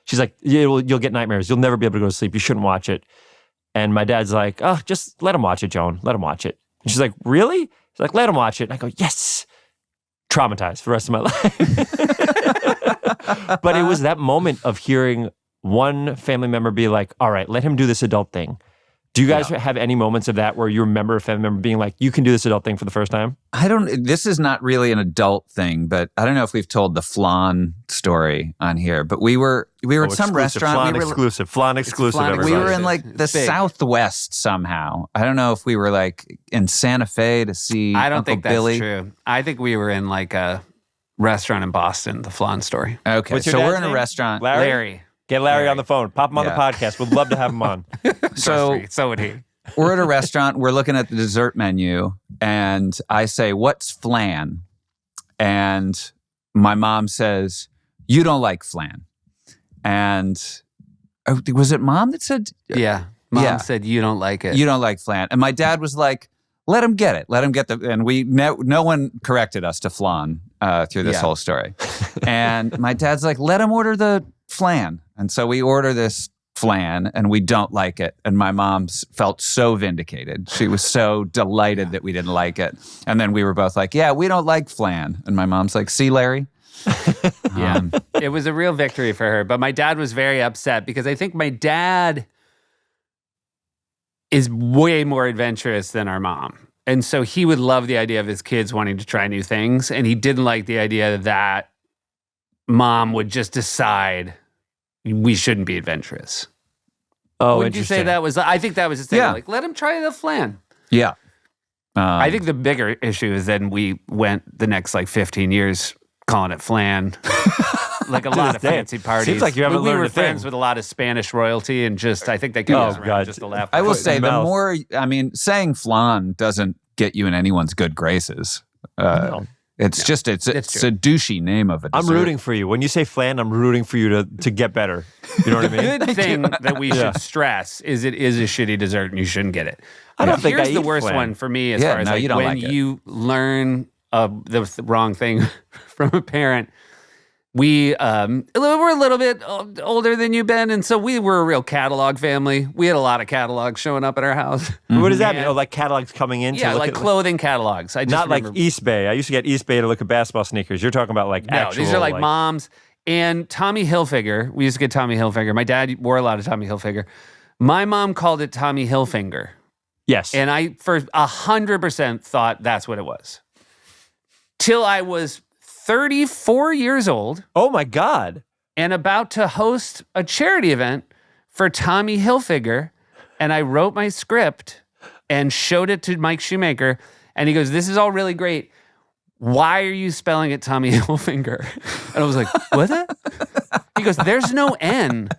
she's like, you'll get nightmares. You'll never be able to go to sleep. You shouldn't watch it. And my dad's like, oh, just let him watch it, Joan. Let him watch it. And she's like, really? She's like, let him watch it. And I go, yes. Traumatized for the rest of my life. But it was that moment of hearing one family member be like, all right, let him do this adult thing. Do you guys have any moments of that where you remember a family member being like, you can do this adult thing for the first time? This is not really an adult thing, but I don't know if we've told the flan story on here, but we were at some restaurant. Flan exclusive. We were in like the Southwest somehow. I don't know if we were like in Santa Fe to see I don't Uncle think that's Billy. true. I think we were in like a restaurant in Boston, the flan story. Okay, What's your so we're dad's in a name? restaurant. Larry. Get Larry on the phone. Pop him on the Yeah. podcast. We'd love to have him on. So So would he. we're at a restaurant. We're looking at the dessert menu, and I say, "What's flan?" And my mom says, "You don't like flan." And was it mom that said, Yeah. Mom Yeah. said you don't like it. "You don't like flan"? And my dad was like, "Let him get it. Let him get the." And no one corrected us to flan through this Yeah. whole story. And my dad's like, "Let him order the flan." And so we order this flan, and we don't like it. And my mom felt so vindicated. She was so delighted that we didn't like it. And then we were both like, "Yeah, we don't like flan." And my mom's like, "See, Larry?" Yeah. It was a real victory for her. But my dad was very upset because I think my dad is way more adventurous than our mom. And so he would love the idea of his kids wanting to try new things. And he didn't like the idea that mom would just decide we shouldn't be adventurous. Oh, Wouldn't you say interesting. that was? I think that was just saying, Yeah. like, let him try the flan. Yeah. I think the bigger issue is then we went the next like 15 years calling it flan. Like a lot of this day. fancy parties. Seems like you haven't we learned were a thing. friends with a lot of Spanish royalty, and just I think they kept us around God. just to laugh. I will Foot in say the the mouth. more, I mean, saying flan doesn't get you in anyone's good graces. It's just, it's true. a douchey name of a I'm dessert. rooting for you. When you say flan, I'm rooting for you to get better. You know what I mean? Good thing that we should stress is it is a shitty dessert and you shouldn't get it. I don't think Here's I the eat worst flan. one for me as Yeah, far as no, like you don't when like it. you learn the wrong thing from a parent. We're a little bit older than you, Ben, and so we were a real catalog family. We had a lot of catalogs showing up at our house. What does that mean? Yeah. Oh, like catalogs coming in? to Yeah, look like at, clothing catalogs. I just not like remember- East Bay. I used to get East Bay to look at basketball sneakers. You're talking about like No, actual. these are like moms and Tommy Hilfiger. We used to get Tommy Hilfiger. My dad wore a lot of Tommy Hilfiger. My mom called it Tommy Hilfinger. Yes. And I, for 100%, thought that's what it was. Till I was 34 years old Oh my God. and about to host a charity event for Tommy Hilfiger. And I wrote my script and showed it to Mike Shoemaker. And he goes, "This is all really great. Why are you spelling it Tommy Hilfiger?" And I was like, "What?" He goes, "There's no N."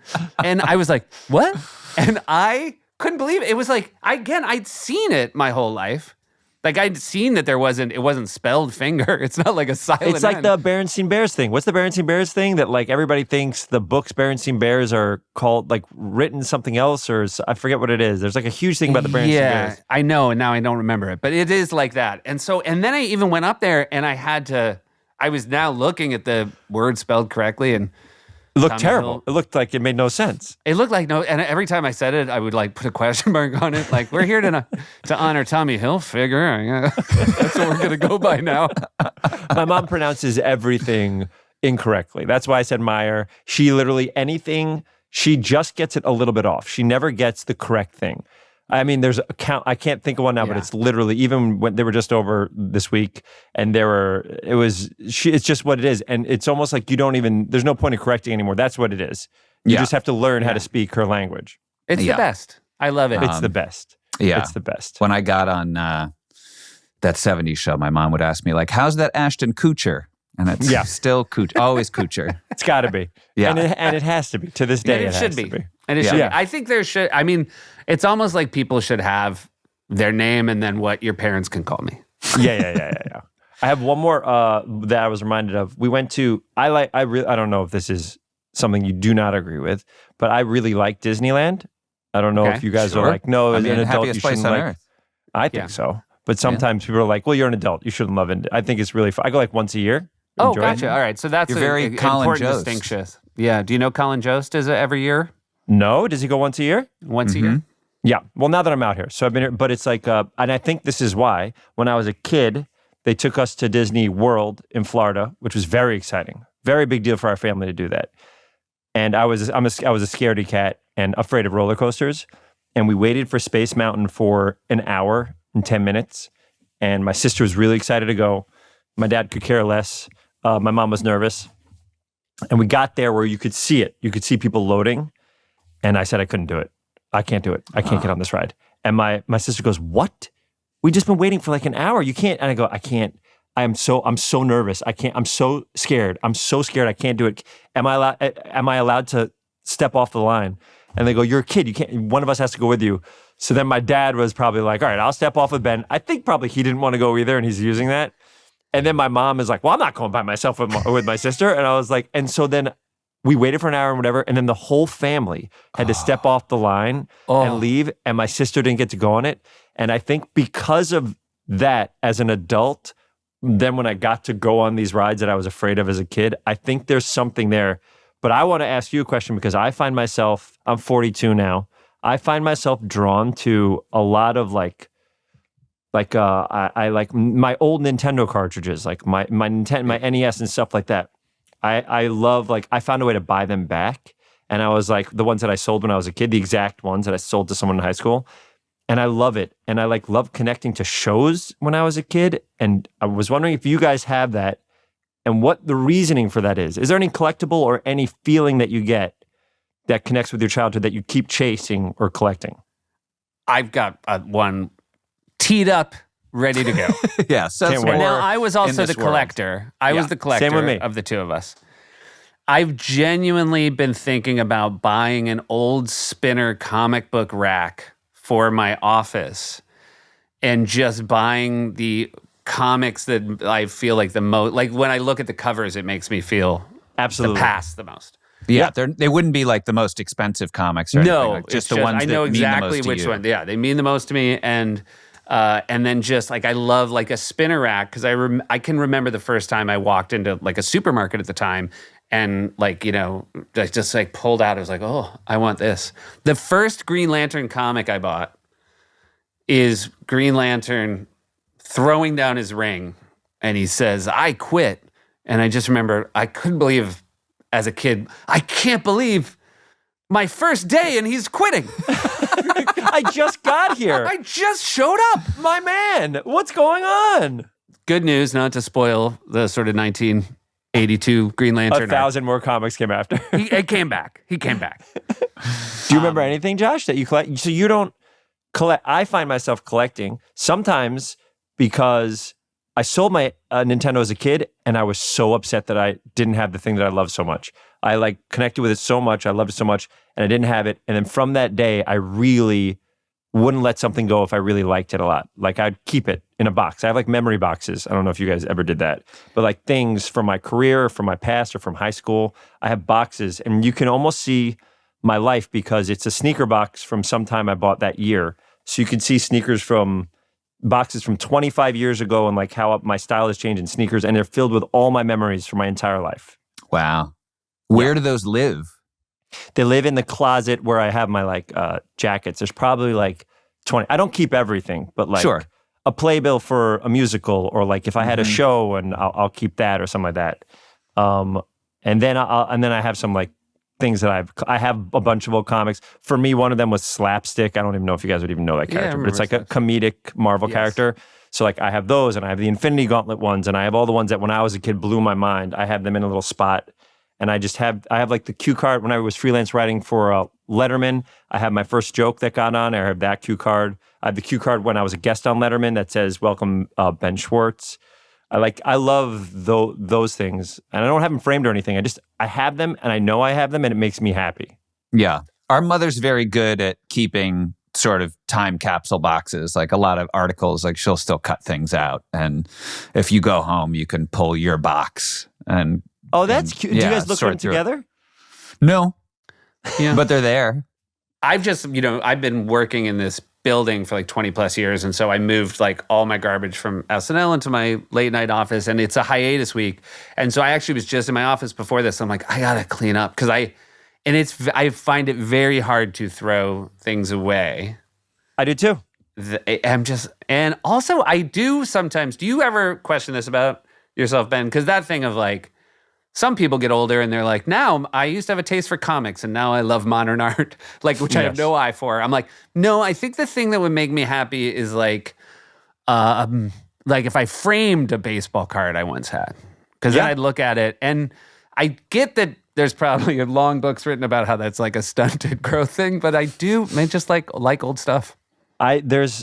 And I was like, "What?" And I couldn't believe it. It was like, I'd seen it my whole life. Like I'd seen that it wasn't spelled finger. It's not like a silent It's like N. the Berenstain Bears thing. What's the Berenstain Bears thing that like everybody thinks the books Berenstain Bears are called like written something else or I forget what it is. There's like a huge thing about the Berenstain Bears. I know, and now I don't remember it, but it is like that. And then I even went up there and I was now looking at the word spelled correctly, and It looked Tommy terrible. Hill- It looked like it made no sense. it looked like no, and every time I said it, I would like put a question mark on it. Like, we're here to honor Tommy Hilfiger. That's what we're going to go by now. My mom pronounces everything incorrectly. That's why I said Meyer. She literally anything, she just gets it a little bit off. She never gets the correct thing. I mean, there's a count. I can't think of one now, but Yeah. it's literally even when they were just over this week, and it's just what it is, and it's almost like you don't even. There's no point in correcting anymore. That's what it is. You Yeah. just have to learn how to speak her language. It's Yeah. the best. I love it. It's the best. Yeah. It's the best. When I got on that 70s show, my mom would ask me, like, how's that Ashton Kutcher? And it's Yeah. still Kutcher, always Kutcher. It's got to be. Yeah. and it has to be to this day. And it should has be. to be. And it Yeah. should Yeah. be. I think there should. I mean, it's almost like people should have their name and then what your parents can call me. Yeah. I have one more that I was reminded of. We went to. I don't know if this is something you do not agree with, but I really like Disneyland. I don't know Okay, if you guys sure. are like, no, I as mean, an adult you happiest place shouldn't on like. earth. I think Yeah. so, but sometimes people are like, well, you're an adult, you shouldn't love it. I think it's really fun. I go like once a year. Oh, Enjoy it. gotcha. All right. So that's You're a very Colin important Jost. distinction. Yeah. Do you know Colin Jost is it every year? No, does he go once a year? Once a year? Yeah. Well, now that I'm out here, so I've been here, but it's like, and I think this is why when I was a kid, they took us to Disney World in Florida, which was very exciting, very big deal for our family to do that. And I was a scaredy cat and afraid of roller coasters, and we waited for Space Mountain for an hour and 10 minutes, and my sister was really excited to go. My dad could care less. My mom was nervous, and we got there where you could see it. You could see people loading, and I said I couldn't do it. I can't do it. I can't get on this ride. And my sister goes, "What? We just been waiting for like an hour. You can't." And I go, "I can't. I'm so nervous. I can't. I'm so scared. I'm so scared. I can't do it. Am I allowed to step off the line?" And they go, "You're a kid. You can't. One of us has to go with you." So then my dad was probably like, "All right, I'll step off with Ben." I think probably he didn't want to go either, and he's using that. And then my mom is like, "Well, I'm not going by myself with my sister." And I was like, and so then we waited for an hour and whatever, and then the whole family had to step off the line and leave, and my sister didn't get to go on it. And I think because of that, as an adult, then when I got to go on these rides that I was afraid of as a kid, I think there's something there. But I want to ask you a question because I find myself, I'm 42 now, I find myself drawn to a lot of I like my old Nintendo cartridges, like my Nintendo, my NES and stuff like that. I love, I found a way to buy them back. And I was like, the ones that I sold when I was a kid, the exact ones that I sold to someone in high school. And I love it. And I love connecting to shows when I was a kid. And I was wondering if you guys have that and what the reasoning for that is. Is there any collectible or any feeling that you get that connects with your childhood that you keep chasing or collecting? I've got one teed up, ready to go. Yeah. So Can't wait. Now, I was also the this world. collector. I was the collector Same with me. of the two of us. I've genuinely been thinking about buying an old spinner comic book rack for my office and just buying the comics that I feel like the most, like when I look at the covers, it makes me feel Absolutely. the past the most. Yeah, they wouldn't be like the most expensive comics or anything. No, Like, it's just the ones I that know mean the exactly most to which you. one. Yeah, they mean the most to me, and then just like I love like a spinner rack because I can remember the first time I walked into like a supermarket at the time, and like I just like pulled out. I was like, oh, I want this. The first Green Lantern comic I bought is Green Lantern throwing down his ring, and he says, "I quit," and I just remember I couldn't believe. As a kid, I can't believe my first day and he's quitting. I just got here. I just showed up. My man, what's going on? Good news, not to spoil the sort of 1982 Green Lantern. 1,000 more comics came after. He came back. He came back. Do you remember anything, Josh, that you collect? So you don't collect. I find myself collecting sometimes because I sold my Nintendo as a kid, and I was so upset that I didn't have the thing that I loved so much. I like connected with it so much, I loved it so much, and I didn't have it. And then from that day, I really wouldn't let something go if I really liked it a lot. Like I'd keep it in a box. I have like memory boxes. I don't know if you guys ever did that, but like things from my career, from my past, or from high school, I have boxes, and you can almost see my life because it's a sneaker box from some time I bought that year. So you can see sneakers from boxes from 25 years ago and like how my style has changed in sneakers, and they're filled with all my memories from my entire life. Wow. Where do those live? They live in the closet where I have my like jackets. There's probably like 20. I don't keep everything, but like Sure. a playbill for a musical, or like if I had a show, and I'll keep that or something like that. And then I have some like things that I have a bunch of old comics. For me, one of them was Slapstick. I don't even know if you guys would even know that Yeah, I character, but it's like remember a comedic Marvel Yes. character. So like I have those, and I have the Infinity Gauntlet ones, and I have all the ones that when I was a kid blew my mind. I have them in a little spot, and I have like the cue card when I was freelance writing for Letterman. I have my first joke that got on. I have that cue card. I have the cue card when I was a guest on Letterman that says "Welcome Ben Schwartz." I love those things, and I don't have them framed or anything. I have them, and I know I have them, and it makes me happy. Yeah. Our mother's very good at keeping sort of time capsule boxes. Like a lot of articles, like she'll still cut things out. And if you go home, you can pull your box and Oh, that's cute. Do you yeah, guys look at sort them through it. together? no, Yeah. but they're there. I've just, I've been working in this building for like 20 plus years. And so I moved like all my garbage from SNL into my late night office, and it's a hiatus week. And so I actually was just in my office before this. I'm like, I got to clean up because I find it very hard to throw things away. I do too. And also I do sometimes, do you ever question this about yourself, Ben? Because that thing of like, some people get older and they're like, now I used to have a taste for comics and now I love modern art, which I have no eye for. I'm like, no, I think the thing that would make me happy is like if I framed a baseball card I once had, because then I'd look at it, and I get that there's probably long books written about how that's like a stunted growth thing, but I just like old stuff. I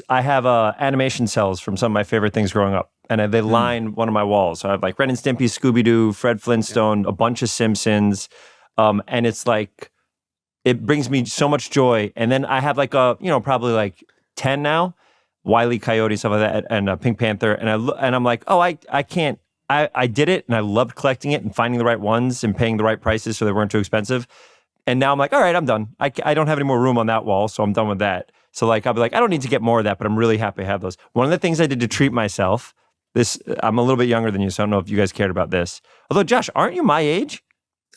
have animation cells from some of my favorite things growing up, and they line one of my walls. So I have like Ren and Stimpy, Scooby-Doo, Fred Flintstone, a bunch of Simpsons, and it's like it brings me so much joy. And then I have like probably like 10 now, Wile E. Coyote, stuff like that, and Pink Panther, and I'm like, oh, I can't. I did it, and I loved collecting it and finding the right ones and paying the right prices so they weren't too expensive. And now I'm like, all right, I'm done. I don't have any more room on that wall, so I'm done with that. So like I'll be like, I don't need to get more of that, but I'm really happy to have those. One of the things I did to treat myself, I'm a little bit younger than you, so I don't know if you guys cared about this. Although, Josh, aren't you my age?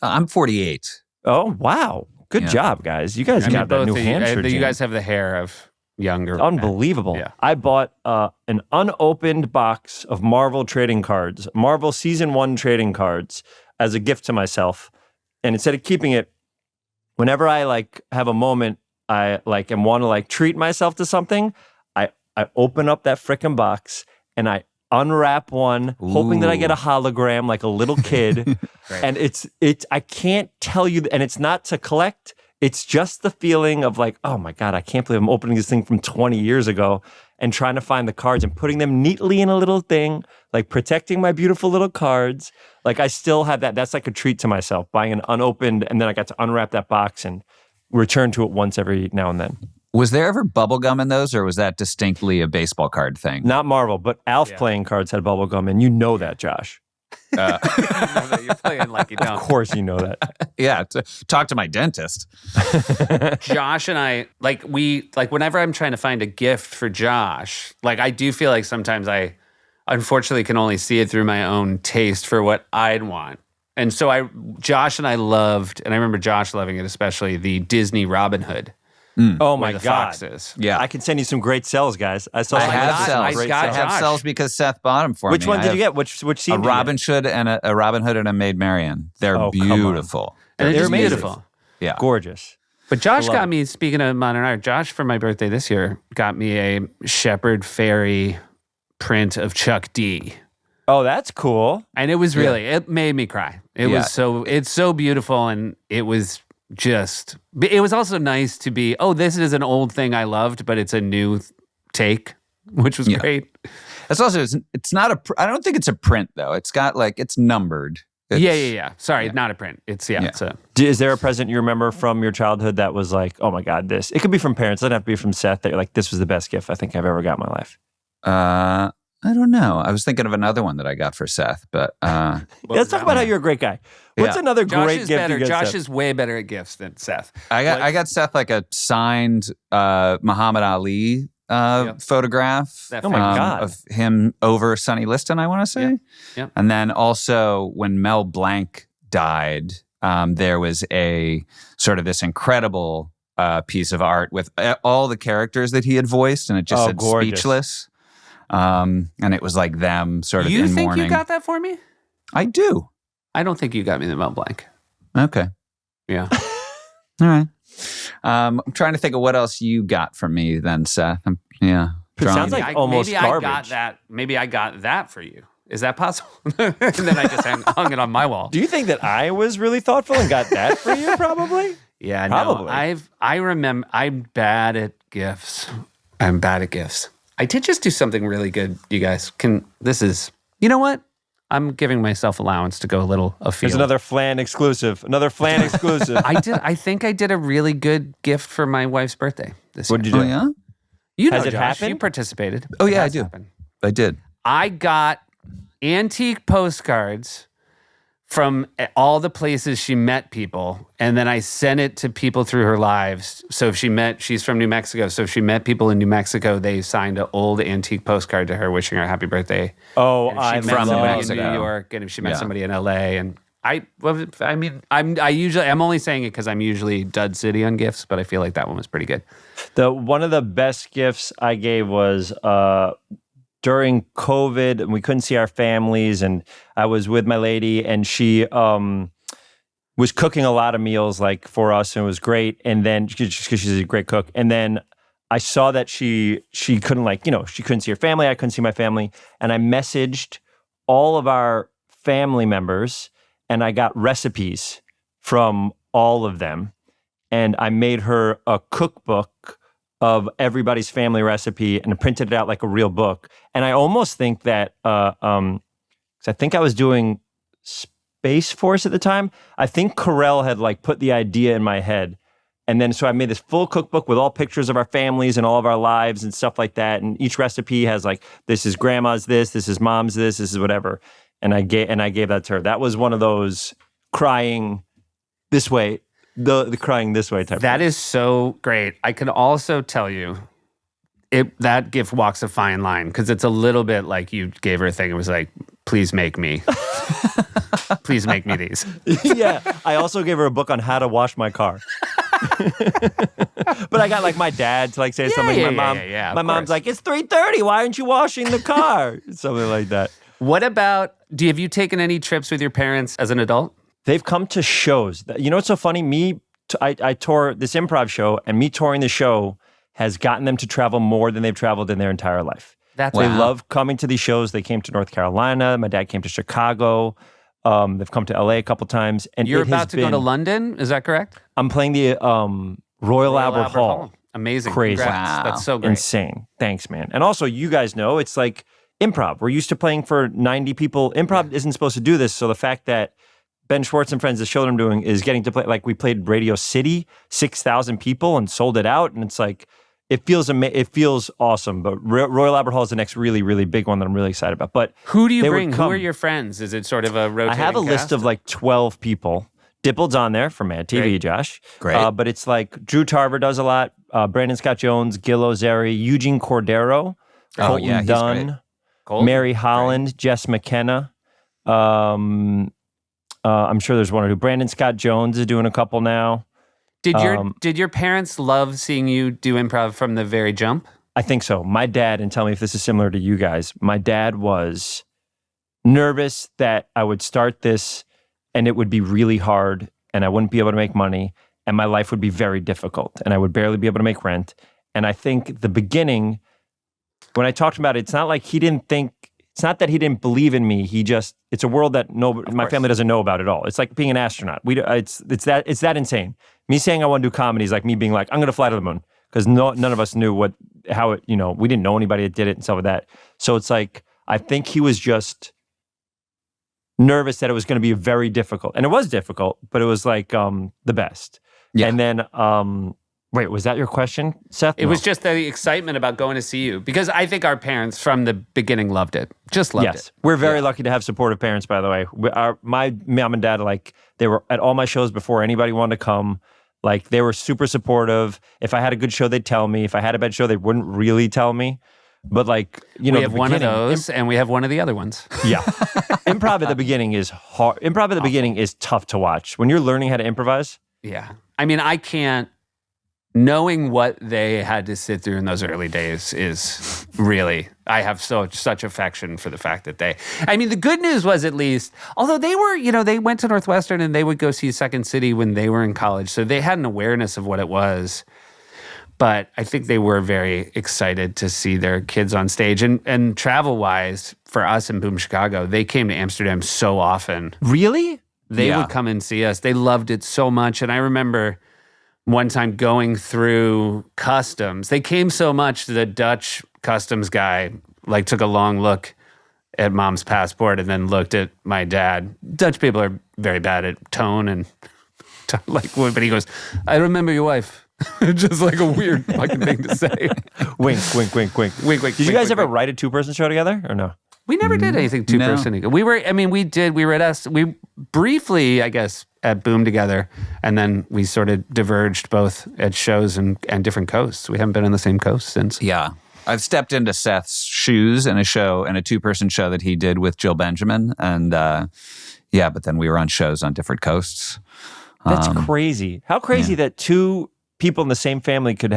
I'm 48. Oh, wow. Good job, guys. You guys got that New Hampshire You gene. guys have the hair of younger. Unbelievable. Yeah. I bought an unopened box of Marvel trading cards, Marvel Season 1 trading cards, as a gift to myself. And instead of keeping it, whenever I like have a moment, I like and want to like treat myself to something, I open up that frickin' box and I unwrap one, hoping that I get a hologram like a little kid. And it's I can't tell you, and it's not to collect. It's just the feeling of like, oh my God, I can't believe I'm opening this thing from 20 years ago and trying to find the cards and putting them neatly in a little thing, like protecting my beautiful little cards. Like I still have that. That's like a treat to myself, buying an unopened, and then I got to unwrap that box and return to it once every now and then. Was there ever bubble gum in those, or was that distinctly a baseball card thing? Not Marvel, but Alf playing cards had bubble gum, and you know that, Josh. You know that you're playing like you don't. Of course you know that. Yeah, talk to my dentist. Josh and I, whenever I'm trying to find a gift for Josh, I do feel like sometimes I unfortunately can only see it through my own taste for what I'd want. And so Josh and I loved, and I remember Josh loving it especially, the Disney Robin Hood. Oh my the God. foxes. Yeah. I can send you some great cells, guys. I I saw some have got- cells. I got I have Josh. cells because Seth bought them for Which me. one I did you have get? Which scene A did you Robin get? Hood and a Robin Hood and a Maid Marian. They're Oh, come on. beautiful. And They're they're just amazing. beautiful. Yeah. Gorgeous. But Josh love got it. me, speaking of modern art, Josh for my birthday this year got me a Shepherd Fairy print of Chuck D. Oh, that's cool. And it was really, it made me cry. It's so beautiful, and it was also nice to be, this is an old thing I loved, but it's a new take, which was great. It's also, it's not I don't think it's a print though. It's got it's numbered. Yeah. Sorry, not a print. It's a. Is there a present you remember from your childhood that was like, oh my God, this? It could be from parents. It doesn't have to be from Seth. That you're like, this was the best gift I think I've ever got in my life. I don't know. I was thinking of another one that I got for Seth, but Let's talk about how you're a great guy. What's another Josh great is gift better. you get Josh Seth? is way better at gifts than Seth. I got Seth a signed Muhammad Ali photograph. That Oh my God. Of him over Sonny Liston, I want to say. Yep. And then also when Mel Blanc died, there was a sort of this incredible piece of art with all the characters that he had voiced, and it just said gorgeous. speechless. And it was like them sort of You in think mourning. you got that for me? I do. I don't think you got me the Mel Blanc. Okay. Yeah. All right. I'm trying to think of what else you got from me then, Seth. It sounds like almost maybe garbage. I got that. Maybe I got that for you. Is that possible? And then I just hung it on my wall. Do you think that I was really thoughtful and got that for you? Probably. Yeah, Probably. no. I remember. I'm bad at gifts. I did just do something really good. You guys you know what? I'm giving myself allowance to go a little afield. There's another Flan exclusive. I think I did a really good gift for my wife's birthday this year. What did you do? Oh, yeah? You know, Has it Josh, happened? you participated. Oh, It yeah, I has do. happened. I did. I got antique postcards from all the places she met people, and then I sent it to people through her lives. So if she's from New Mexico, so if she met people in New Mexico, they signed an old antique postcard to her wishing her a happy birthday. Oh, And if I she met from somebody in Mexico. New York, and if she met Yeah. somebody in LA, and I'm only saying it because I'm usually dud city on gifts, but I feel like that one was pretty good. One of the best gifts I gave was during COVID, and we couldn't see our families, and I was with my lady, and she was cooking a lot of meals for us, and it was great. And then because she's a great cook, and then I saw that she couldn't she couldn't see her family. I couldn't see my family, and I messaged all of our family members, and I got recipes from all of them, and I made her a cookbook of everybody's family recipe and printed it out like a real book. And I almost think that, 'cause I think I was doing Space Force at the time. I think Carell had put the idea in my head. And then so I made this full cookbook with all pictures of our families and all of our lives and stuff like that. And each recipe has this is grandma's this is mom's this is whatever. And I gave that to her. That was one of those crying this way, the crying this way type. That is so great. I can also tell you, that gift walks a fine line because it's a little bit like you gave her a thing. It was like, please make me. Please make me these. Yeah. I also gave her a book on how to wash my car. But I got my dad to say something. My mom, of my mom's course. like, it's 3:30. Why aren't you washing the car? Something like that. What about, have you taken any trips with your parents as an adult? They've come to shows. You know what's so funny? I tour this improv show, and me touring the show has gotten them to travel more than they've traveled in their entire life. That's They wow. love coming to these shows. They came to North Carolina. My dad came to Chicago. They've come to LA a couple times. And You're it has about to go to been- London, is that correct? I'm playing the Royal Albert Hall. Amazing. Crazy. Congrats. Wow. That's so great. Insane. Thanks, man. And also, you guys know it's like improv. We're used to playing for 90 people. Improv isn't supposed to do this. So the fact that Ben Schwartz and Friends, the show that I'm doing, is getting to play, like we played Radio City, 6,000 people and sold it out. And it's like, it feels awesome. But Royal Albert Hall is the next really, really big one that I'm really excited about. But Who do you they would bring? Who come. are your friends? Is it sort of a I rotating have a list cast? of like 12 people. Dippled's on there from Mad TV, Great. Josh. Great. But it's like Drew Tarver does a lot. Brandon Scott Jones, Gil Ozeri, Eugene Cordero, Colton yeah, he's Dunn, great. Colton? Mary Holland, Jess McKenna. I'm sure there's one or two. Brandon Scott Jones is doing a couple now. Did your parents love seeing you do improv from the very jump? I think so. My dad, and tell me if this is similar to you guys, my dad was nervous that I would start this and it would be really hard and I wouldn't be able to make money and my life would be very difficult and I would barely be able to make rent. And I think the beginning, when I talked about it, it's not like he didn't think, it's not that he didn't believe in me. It's a world that my family doesn't know about at all. It's like being an astronaut. It's that insane. Me saying I want to do comedy is like me being like, I'm going to fly to the moon. Because none of us knew how it, we didn't know anybody that did it and stuff like that. So it's like, I think he was just nervous that it was going to be very difficult. And it was difficult, but it was like the best. Yeah. And then, wait, was that your question, Seth? It was just the excitement about going to see you because I think our parents from the beginning loved it. Just loved it. We're very lucky to have supportive parents, by the way. My mom and dad, like, they were at all my shows before anybody wanted to come. Like, they were super supportive. If I had a good show, they'd tell me. If I had a bad show, they wouldn't really tell me. But like, We have one of those and we have one of the other ones. Yeah. Improv at the beginning is hard. Improv at the beginning is tough to watch. When you're learning how to improvise. Yeah. I mean, I can't, knowing what they had to sit through in those early days is really, I have such affection for the fact that the good news was at least, although they were, they went to Northwestern and they would go see Second City when they were in college. So they had an awareness of what it was. But I think they were very excited to see their kids on stage. And travel-wise, for us in Boom Chicago, they came to Amsterdam so often. Really? They Yeah. would come and see us. They loved it so much. And I remember one time going through customs. They came so much, the Dutch customs guy like took a long look at mom's passport and then looked at my dad. Dutch people are very bad at tone and but he goes, I remember your wife. Just like a weird fucking thing to say. Wink, wink, wink, wink. Wink, wink. Did you guys ever write a two-person show together or no? We never did anything two-person. We were at us. We briefly, I guess, at Boom together, and then we sort of diverged both at shows and different coasts. We haven't been on the same coast since. Yeah. I've stepped into Seth's shoes in a two-person show that he did with Jill Benjamin. And but then we were on shows on different coasts. That's crazy. How crazy that two people in the same family could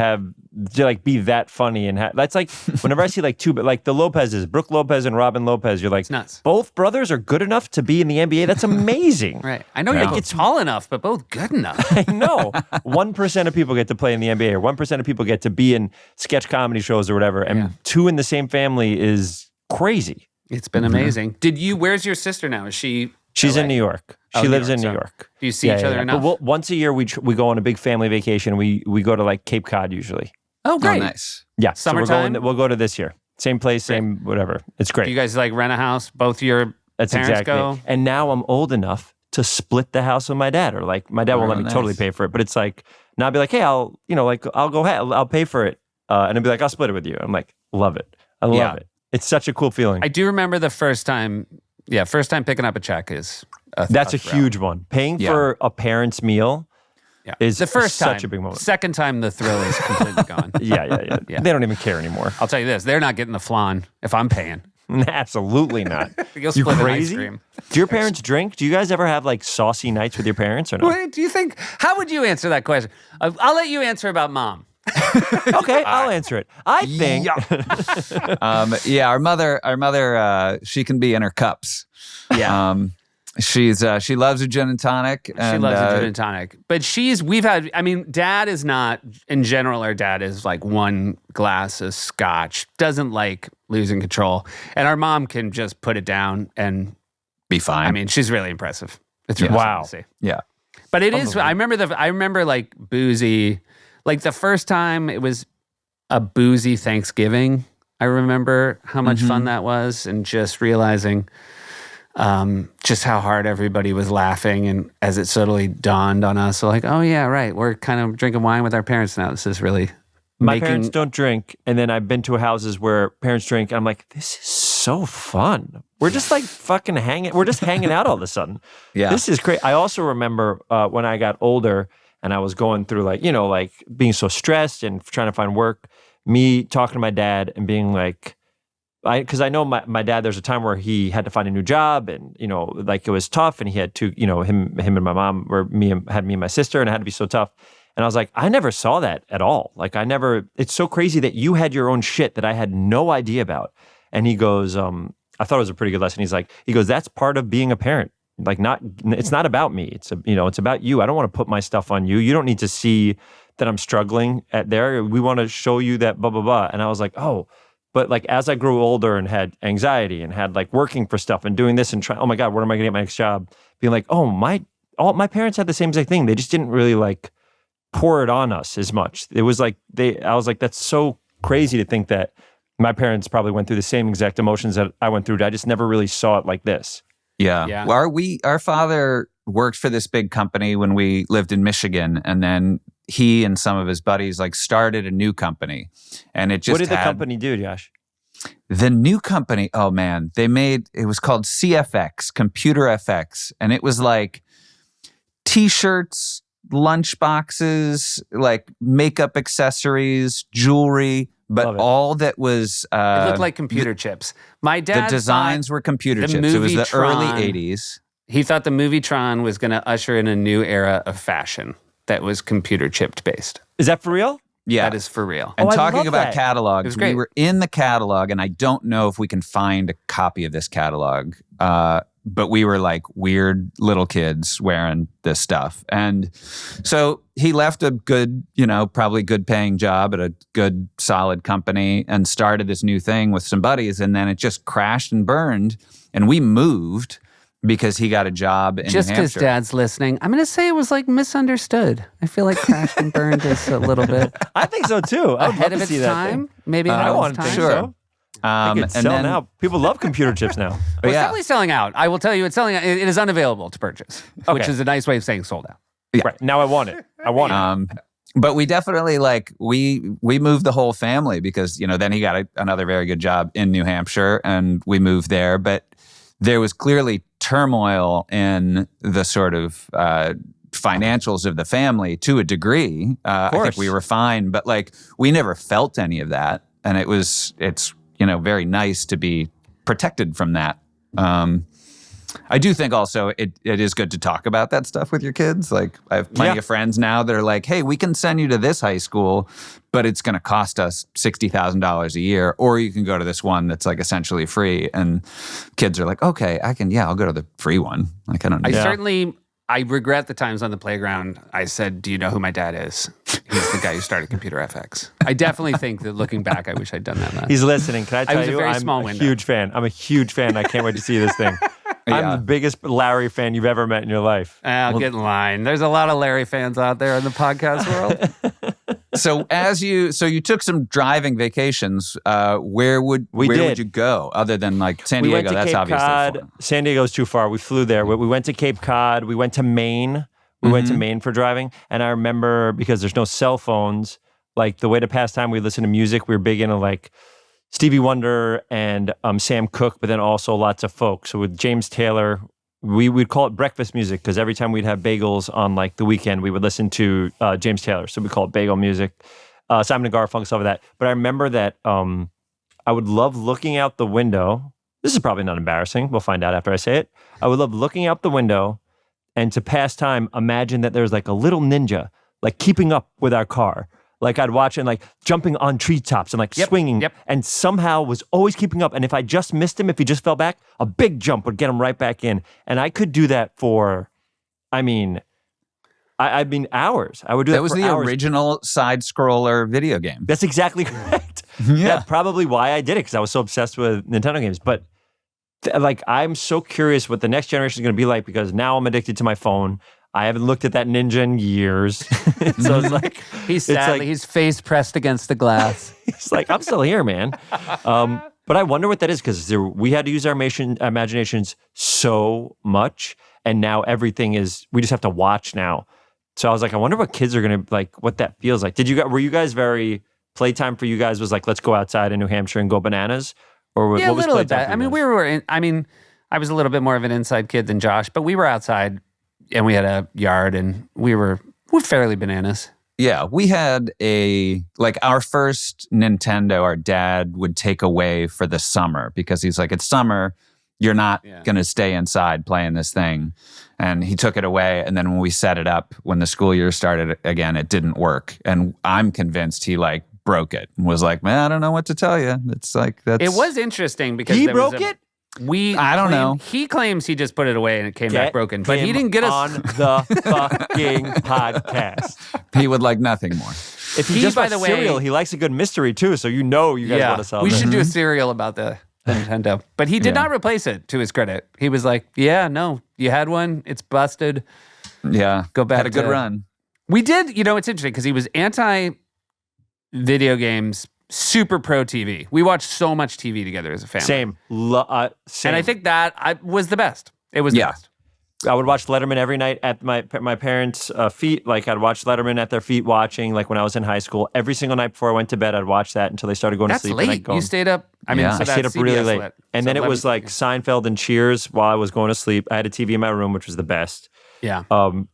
be that funny and that's like whenever I see like two, but like the Lopez's, Brooke Lopez and Robin Lopez, you're like, It's nuts. Both brothers are good enough to be in the NBA. That's amazing. Right. I know you're both tall enough, but both good enough. I know. 1% of people get to play in the NBA, or 1% of people get to be in sketch comedy shows or whatever, and two in the same family is crazy. It's been amazing. Where's your sister now? Is she? She's LA? in New York. She New lives York, in New so York. Do you see each other enough? But once a year, we go on a big family vacation. We go to like Cape Cod usually. Oh, great. Oh, nice. Yeah. Summertime? So we'll go to this year. Same place, same whatever. It's great. Do you guys like rent a house? Both your That's parents exactly go? it. And now I'm old enough to split the house with my dad, or like my dad won't let me nice. totally pay for it, but it's like, now I'll be like, hey, I'll go ahead, I'll pay for it. And I'll be like, I'll split it with you. I'm like, love it. I love it. It's such a cool feeling. I do remember the first time picking up a check is That's a huge one. Paying for a parent's meal is the first time. such a big moment. Second time, the thrill is completely gone. Yeah. They don't even care anymore. I'll tell you this: they're not getting the flan if I'm paying. Absolutely not. You'll You split an ice crazy? cream. Do your parents drink? Do you guys ever have like saucy nights with your parents or no? What do you think? How would you answer that question? I'll let you answer about mom. Okay, I'll ansur it. I think Our mother, she can be in her cups. Yeah. She loves a gin and tonic. She And, loves a gin and tonic. But dad is not, in general, our dad is like one glass of scotch. Doesn't like losing control. And our mom can just put it down and Be fine. I mean, she's really impressive. It's really Wow. fun to see. yeah. But it is. I remember like boozy. Like the first time it was a boozy Thanksgiving. I remember how much fun that was, and just realizing just how hard everybody was laughing. And as it suddenly dawned on us, like, oh yeah, right, we're kind of drinking wine with our parents now. This is really My parents don't drink, and then I've been to houses where parents drink, and I'm like, this is so fun. We're just like fucking hanging. We're just hanging out all of a sudden. Yeah. This is great. I also remember when I got older and I was going through like being so stressed and trying to find work, me talking to my dad and being like, because I know my dad, there's a time where he had to find a new job, and like it was tough, and he had to, him and my mom had me and my sister, and it had to be so tough. And I was like, I never saw that at all. Like it's so crazy that you had your own shit that I had no idea about. And he goes, I thought it was a pretty good lesson. He goes, that's part of being a parent. Like it's not about me. It's about you. I don't want to put my stuff on you. You don't need to see that I'm struggling at there. We want to show you that blah, blah, blah. And I was like, oh, but like as I grew older and had anxiety and had like working for stuff and doing this and trying, oh my God, where am I going to get my next job? Being like, oh, my parents had the same exact thing. They just didn't really like pour it on us as much. It was like I was like, that's so crazy to think that my parents probably went through the same exact emotions that I went through. I just never really saw it like this. Yeah. Yeah. Well, our father worked for this big company when we lived in Michigan, and then he and some of his buddies like started a new company, and it just What did the company do, Josh? The new company, oh man, it was called CFX, Computer FX, and it was like t-shirts, lunch boxes, like makeup accessories, jewelry, but all that was it looked like computer chips. My dad the designs were computer chips. It was the early 80s. He thought the movie Tron was going to usher in a new era of fashion that was computer chipped based. Is that for real? Yeah. That is for real. And I talking love about that. catalogs, It was great. we were in the catalog, and I don't know if we can find a copy of this catalog, but we were like weird little kids wearing this stuff. And so he left a good, probably good paying job at a good, solid company and started this new thing with some buddies, and then it just crashed and burned, and we moved because he got a job in Just New because Hampshire. Dad's listening, I'm going to say it was like misunderstood. I feel like Crashed and Burned is a little bit I think so too. I would ahead love of to see its that time. thing. Maybe I ahead of want its to time. think Sure. so. I could sell now. People love computer chips now. Well, it's yeah. definitely selling out. I will tell you, it's selling out. It is unavailable to purchase, which Okay. is a nice way of saying sold out. Right. Now I want it. I want it. But we definitely we moved the whole family because, then he got another very good job in New Hampshire, and we moved there. But there was clearly turmoil in the sort of financials of the family to a degree. I think we were fine, but we never felt any of that. And it's very nice to be protected from that. I do think also it is good to talk about that stuff with your kids. Like I have plenty of friends now that are like, hey, we can send you to this high school, but it's going to cost us $60,000 a year. Or you can go to this one that's like essentially free. And kids are like, okay, I'll go to the free one. Like, I don't know. I regret the times on the playground I said, do you know who my dad is? He's the guy who started Computer FX. I definitely think that looking back, I wish I'd done that. He's listening. Can I tell was a you? very I'm small a window. huge fan. I'm a huge fan. I can't wait to see this thing. I'm the biggest Larry fan you've ever met in your life. I'll get in line. There's a lot of Larry fans out there in the podcast world. So you took some driving vacations. Where would you go other than like San Diego? We went to That's Cape obviously Cod. far. San Diego's too far. We flew there. We went to Cape Cod. We went to Maine. We went to Maine for driving. And I remember because there's no cell phones, like the way to pass time, we listened to music. We were big into like Stevie Wonder and Sam Cooke, but then also lots of folk. So with James Taylor, we'd call it breakfast music because every time we'd have bagels on like the weekend, we would listen to James Taylor. So we call it bagel music. Simon and Garfunkel, stuff like that. But I remember that I would love looking out the window. This is probably not embarrassing. We'll find out after I say it. I would love looking out the window and to pass time, imagine that there's like a little ninja, like keeping up with our car. Like I'd watch and like jumping on treetops and like swinging and somehow was always keeping up. And if I just missed him, if he just fell back, a big jump would get him right back in. And I could do that for, hours. I would do that. That was for the hours. original side scroller video game. That's exactly correct. that's probably why I did it, because I was so obsessed with Nintendo games. But I'm so curious what the next generation is going to be like, because now I'm addicted to my phone. I haven't looked at that Ninja in years. So it's like he's face pressed against the glass. he's like, I'm still here, man. But I wonder what that is, because we had to use our imaginations so much, and now everything is, we just have to watch now. So I was like, I wonder what kids are going to, like, what that feels like. Were you guys playtime for you guys was like, let's go outside in New Hampshire and go bananas? Or what was little playtime bit. I mean, I was a little bit more of an inside kid than Josh, but we were outside and we had a yard and we're fairly bananas. Yeah, we had our first Nintendo, our dad would take away for the summer, because he's like, it's summer, you're not going to stay inside playing this thing. And he took it away. And then when we set it up, when the school year started again, it didn't work. And I'm convinced he broke it and was like, man, I don't know what to tell you. It's like, it was interesting because he broke it? I don't know. He claims he just put it away and it came back broken, but he didn't get us on the fucking podcast. He would like nothing more. If he just, by the way, cereal, he likes a good mystery too. So you guys want to sell. We should do a serial about the Nintendo. But he did not replace it, to his credit. He was like, yeah, no, you had one, it's busted. Yeah, go back. Had a good run. We did. It's interesting because he was anti video games. Super pro TV. We watched so much TV together as a family. Same. And I think that was the best. It was the best. I would watch Letterman every night at my parents' feet. Like, I'd watch Letterman at their feet watching, like when I was in high school. Every single night before I went to bed, I'd watch that until they started going to sleep. That's late. And I'd go, you stayed up. I stayed up really late. And then it was like Seinfeld and Cheers while I was going to sleep. I had a TV in my room, which was the best. Yeah. But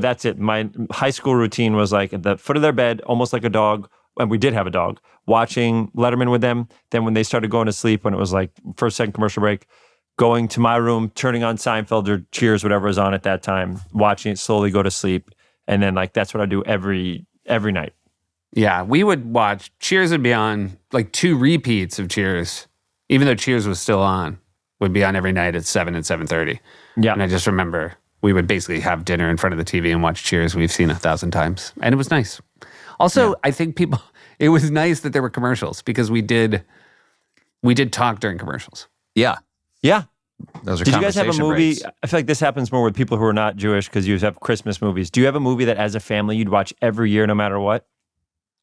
that's it. My high school routine was like at the foot of their bed, almost like a dog. And we did have a dog, watching Letterman with them. Then when they started going to sleep, when it was like first, second commercial break, going to my room, turning on Seinfeld or Cheers, whatever was on at that time, watching it slowly go to sleep. And then that's what I do every night. Yeah, we would watch Cheers would be on, like 2 repeats of Cheers, even though Cheers was still on, would be on every night at 7 and 7:30. Yeah. And I just remember we would basically have dinner in front of the TV and watch Cheers. We've seen 1,000 times. And it was nice. Also, I think it was nice that there were commercials, because we did talk during commercials. Yeah. Yeah. Those are Did you guys have a movie? breaks. I feel like this happens more with people who are not Jewish, because you have Christmas movies. Do you have a movie that as a family you'd watch every year no matter what?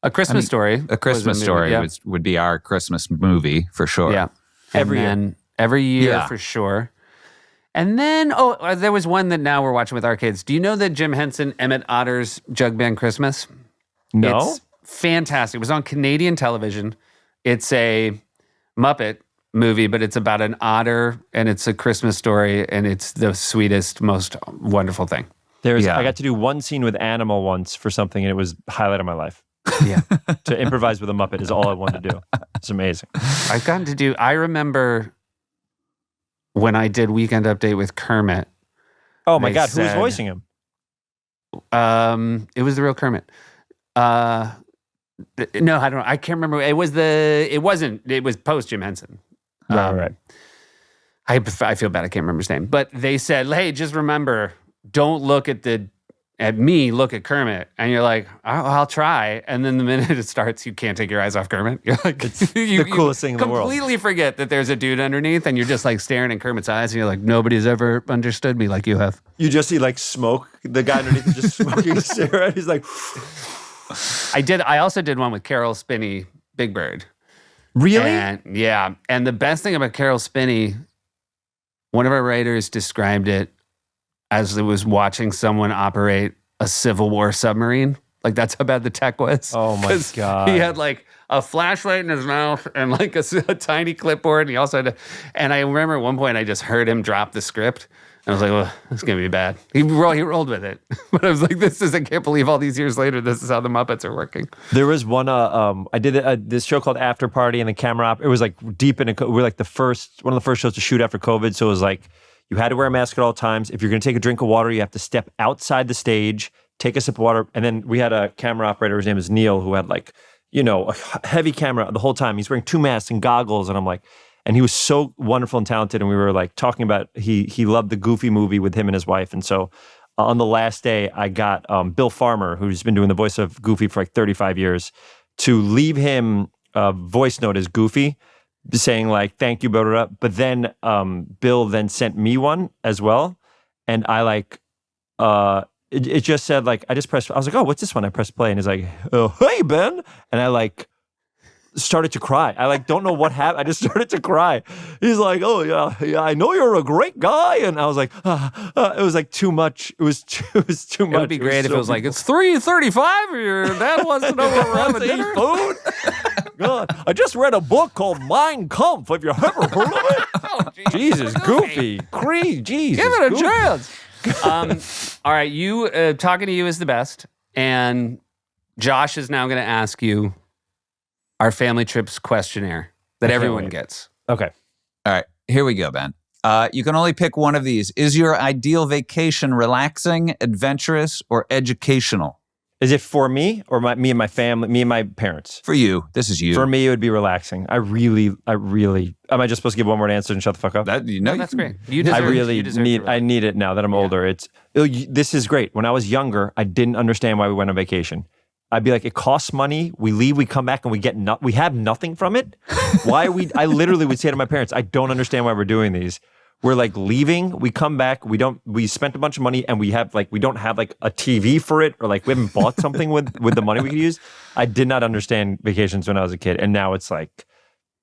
A Christmas Story. A Christmas Story would be our Christmas movie for sure. Yeah. Every year for sure. And then, there was one that now we're watching with our kids. Do you know that Jim Henson, Emmett Otter's Jug Band Christmas? No. It's fantastic. It was on Canadian television. It's a Muppet movie, but it's about an otter, and it's a Christmas story, and it's the sweetest, most wonderful thing. I got to do one scene with Animal once for something, and it was the highlight of my life. Yeah. To improvise with a Muppet is all I wanted to do. It's amazing. I remember when I did Weekend Update with Kermit. Oh my God, who was voicing him? It was the real Kermit. No, I don't know. I can't remember. It was post Jim Henson. Right. I feel bad. I can't remember his name. But they said, hey, just remember, don't look at me, look at Kermit. And you're like, I'll try. And then the minute it starts, you can't take your eyes off Kermit. You're like, it's the coolest thing in the world. Completely forget that there's a dude underneath, and you're just like staring in Kermit's eyes, and you're like, nobody's ever understood me like you have. You just see like smoke. The guy underneath is just smoking a cigarette. He's like... I also did one with Carol Spinney, Big Bird. Really? And the best thing about Carol Spinney, one of our writers described it as it was watching someone operate a Civil War submarine. Like, that's how bad the tech was. Oh my God. He had like a flashlight in his mouth and like a tiny clipboard. And he also had and I remember at one point I just heard him drop the script. And I was like, well, this is going to be bad. He rolled with it. But I was like, I can't believe all these years later, this is how the Muppets are working. There was one, I did this show called After Party, and the camera it was like deep in we were like one of the first shows to shoot after COVID. So it was like, you had to wear a mask at all times. If you're going to take a drink of water, you have to step outside the stage, take a sip of water. And then we had a camera operator, his name is Neil, who had like, a heavy camera the whole time. He's wearing 2 masks and goggles. And I'm like, and he was so wonderful and talented. And we were like talking about, he loved the Goofy movie with him and his wife. And so on the last day, I got Bill Farmer, who's been doing the voice of Goofy for like 35 years, to leave him a voice note as Goofy, saying like, thank you, blah, blah, blah. But then Bill then sent me one as well. And I like, it just said like, I was like, oh, what's this one? I pressed play and it's like, oh, hey, Ben. And I like started to cry. I like don't know what happened. I just started to cry. He's like, oh yeah, I know you're a great guy. And I was like, it was like too much. It was too much. It would be great if it was like, it's 3:35 or your dad wants to know what we're having dinner. Food? God, I just read a book called Mein Kampf. Have you ever heard of it? Oh, Jesus, Goofy. Jesus. Give it a Goofy. chance. All right, you talking to you is the best. And Josh is now going to ask you our family trips questionnaire that everyone gets. Okay. All right, here we go, Ben. You can only pick one of these. Is your ideal vacation relaxing, adventurous, or educational? Is it for me or me and my family, me and my parents? For you. This is you. For me, it would be relaxing. I really, am I just supposed to give one word answer and shut the fuck up? No, that's great. You deserve, I really you deserve need, I need it now that I'm older. This is great. When I was younger, I didn't understand why we went on vacation. I'd be like, it costs money. We leave, we come back, and we have nothing from it. I literally would say to my parents, I don't understand why we're doing these. We're like leaving, we come back, we spent a bunch of money and we don't have like a TV for it or like we haven't bought something with the money we could use. I did not understand vacations when I was a kid. And now it's like,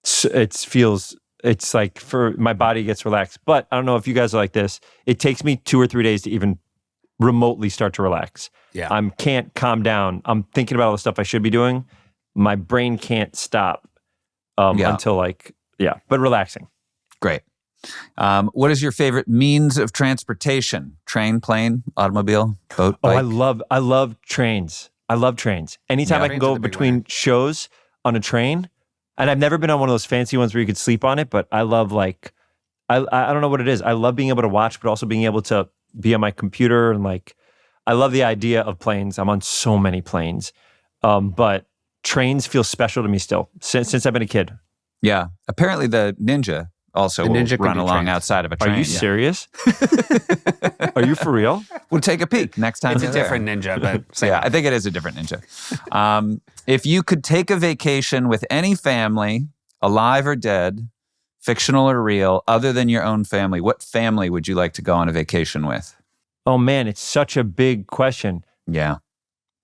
it's like for my body gets relaxed. But I don't know if you guys are like this. It takes me 2 or 3 days to even remotely start to relax. Yeah. I can't calm down. I'm thinking about all the stuff I should be doing. My brain can't stop until but relaxing. Great. What is your favorite means of transportation? Train, plane, automobile, boat, bike? I love trains. I love trains. Anytime I can go between shows on a train, and I've never been on one of those fancy ones where you could sleep on it, but I love like, I don't know what it is. I love being able to watch, but also being able to be on my computer and like, I love the idea of planes. I'm on so many planes, but trains feel special to me still since I've been a kid. Yeah. Apparently the Ninja also will run along trains. outside of a train. Are you serious? Are you for real? We'll take a peek next time. It's a different Ninja, but yeah, I think it is a different Ninja. If you could take a vacation with any family, alive or dead, fictional or real, other than your own family, what family would you like to go on a vacation with? Oh man, it's such a big question. Yeah.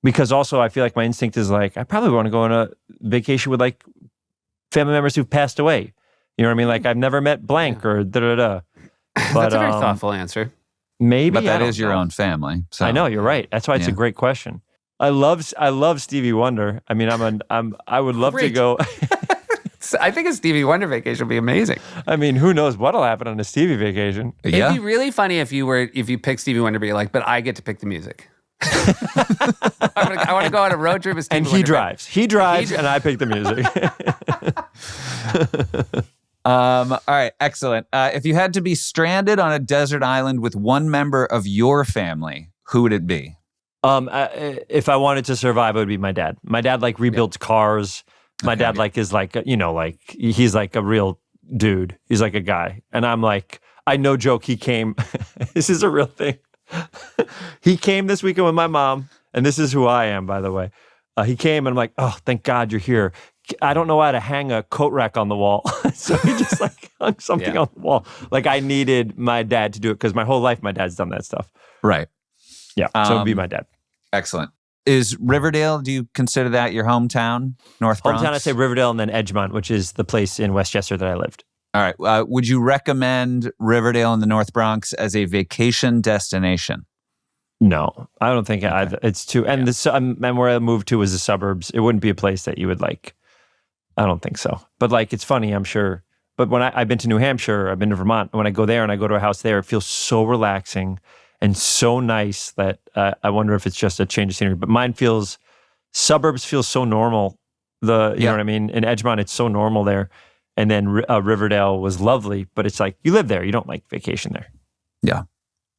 Because also I feel like my instinct is like, I probably want to go on a vacation with like family members who've passed away. You know what I mean? Like I've never met blank or da-da-da. But, that's a very thoughtful answer. Maybe. But that is your own family. So. I know, you're right. That's why it's a great question. I love Stevie Wonder. I mean, I would love to go. I think a Stevie Wonder vacation would be amazing. I mean, who knows what'll happen on a Stevie vacation? Yeah. It'd be really funny if you picked Stevie Wonder, but you're like, but I get to pick the music. I want to go on a road trip with Stevie And Wonder. He drives, and I pick the music. All right, excellent. If you had to be stranded on a desert island with one member of your family, who would it be? If I wanted to survive, it would be my dad. My dad like rebuilds cars. My dad like is like, like he's like a real dude. He's like a guy. And I'm like, I no joke, he came, this is a real thing. He came this weekend with my mom, and this is who I am, by the way. He came and I'm like, oh, thank God you're here. I don't know how to hang a coat rack on the wall. So he just like hung something on the wall. Like I needed my dad to do it because my whole life my dad's done that stuff. Right. Yeah, so it'd be my dad. Excellent. Is Riverdale, do you consider that your hometown, North Bronx? Hometown, I say Riverdale and then Edgemont, which is the place in Westchester that I lived. All right. Would you recommend Riverdale in the North Bronx as a vacation destination? No, I don't think it's too. And and where I moved to was the suburbs. It wouldn't be a place that you would like. I don't think so. But like, it's funny, I'm sure. But when I've been to New Hampshire, I've been to Vermont. When I go there and I go to a house there, it feels so relaxing and so nice that I wonder if it's just a change of scenery. But suburbs feel so normal. You know what I mean? In Edgemont, it's so normal there. And then Riverdale was lovely, but it's like, you live there. You don't like vacation there. Yeah.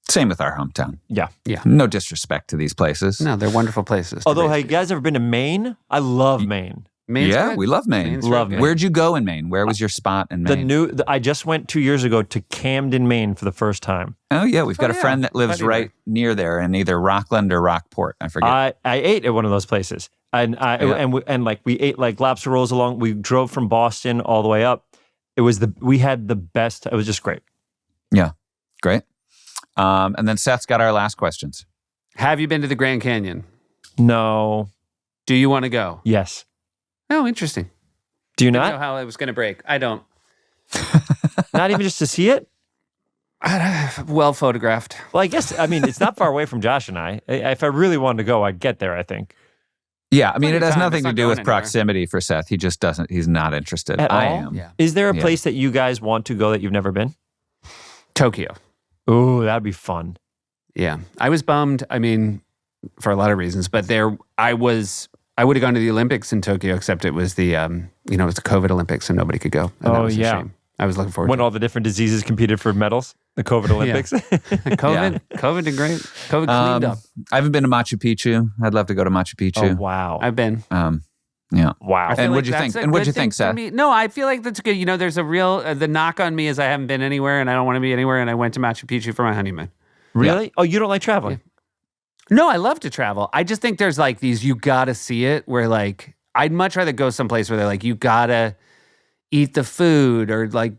Same with our hometown. Yeah. Yeah. No disrespect to these places. No, they're wonderful places. Although, have you guys ever been to Maine? I love Maine. Maine's Yeah, good. we love Maine. Maine's Love good. Maine. Where'd you go in Maine? Where was your spot in Maine? I just went 2 years ago to Camden, Maine for the first time. Oh, yeah. We've got a yeah. friend that lives Buddy right near there in either Rockland or Rockport. I forget. I ate at one of those places. And we ate like lobster rolls along. We drove from Boston all the way up. We had the best. It was just great. Yeah. Great. And then Seth's got our last questions. Have you been to the Grand Canyon? No. Do you want to go? Yes. Oh, interesting. Do you I didn't know not? how it was going to break. I don't. Not even just to see it? Well photographed. Well, I guess, it's not far away from Josh and I. If I really wanted to go, I'd get there, I think. Yeah. I mean, Plenty it of has time. nothing It's to not do going with anywhere. proximity for Seth. He just doesn't. He's not interested. At I all? am. Yeah. Is there a Yeah. place that you guys want to go that you've never been? Tokyo. Ooh, that'd be fun. Yeah. I was bummed. I mean, for a lot of reasons, but I would have gone to the Olympics in Tokyo, except it was it was the COVID Olympics and nobody could go. And that Oh, was a yeah. shame. I was looking forward When to all the different diseases competed for medals, the COVID Olympics. it. COVID did great. COVID cleaned up. I haven't been to Machu Picchu. I'd love to go to Machu Picchu. Oh, wow. I've been. Yeah. Wow. I feel And like what'd you that's think? a And what'd good you think, thing for Seth? me. No, I feel like that's good. There's a real, the knock on me is I haven't been anywhere and I don't want to be anywhere. And I went to Machu Picchu for my honeymoon. Really? Oh, you don't like traveling? No, I love to travel. I just think there's like these, you got to see it where like, I'd much rather go someplace where they're like, you got to eat the food or like,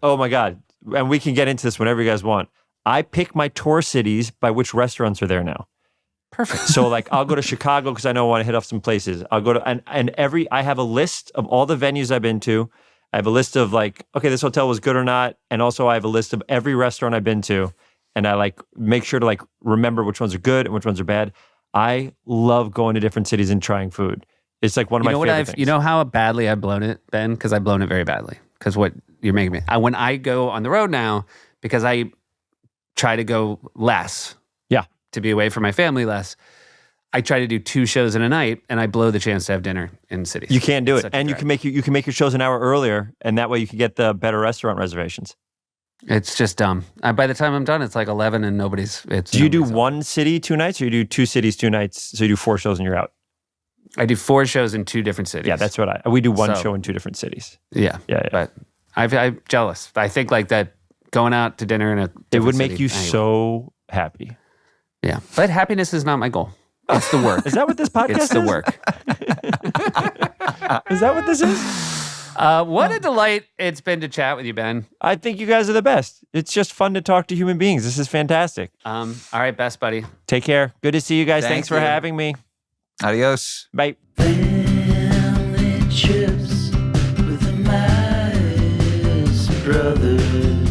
Oh my God. And we can get into this whenever you guys want. I pick my tour cities by which restaurants are there now. perfect. So like I'll go to Chicago because I know I want to hit off some places. I'll go to, I have a list of all the venues I've been to. I have a list of like, okay, this hotel was good or not. And also I have a list of every restaurant I've been to. And I like make sure to like remember which ones are good and which ones are bad. I love going to different cities and trying food. It's like one of my favorite things. You know how badly I've blown it, Ben? Because I've blown it very badly. Because what you're making me. When I go on the road now, because I try to go less. Yeah. To be away from my family less. I try to do 2 shows in a night, and I blow the chance to have dinner in cities. You can do It's it. such a And you drag. can make your shows an hour earlier. And that way you can get the better restaurant reservations. It's just dumb. By the time I'm done, it's like 11 and nobody's. Do you do nobody's up. one city, 2 nights, or you do 2 cities, 2 nights? So you do 4 shows and you're out? I do 4 shows in 2 different cities. Yeah, that's what we do one So- show in 2 different cities. Yeah. Yeah. But I'm jealous. I think like that going out to dinner in a It different would make city, you anyway. so happy. Yeah. But happiness is not my goal. It's the work. Is that what this podcast It's the is? work. Is that what this is? What a delight it's been to chat with you, Ben. I think you guys are the best. It's just fun to talk to human beings. This is fantastic. All right, best buddy. Take care. Good to see you guys. Thank Thanks for you. having me. Adios. Bye. Family trips with the Myers brothers.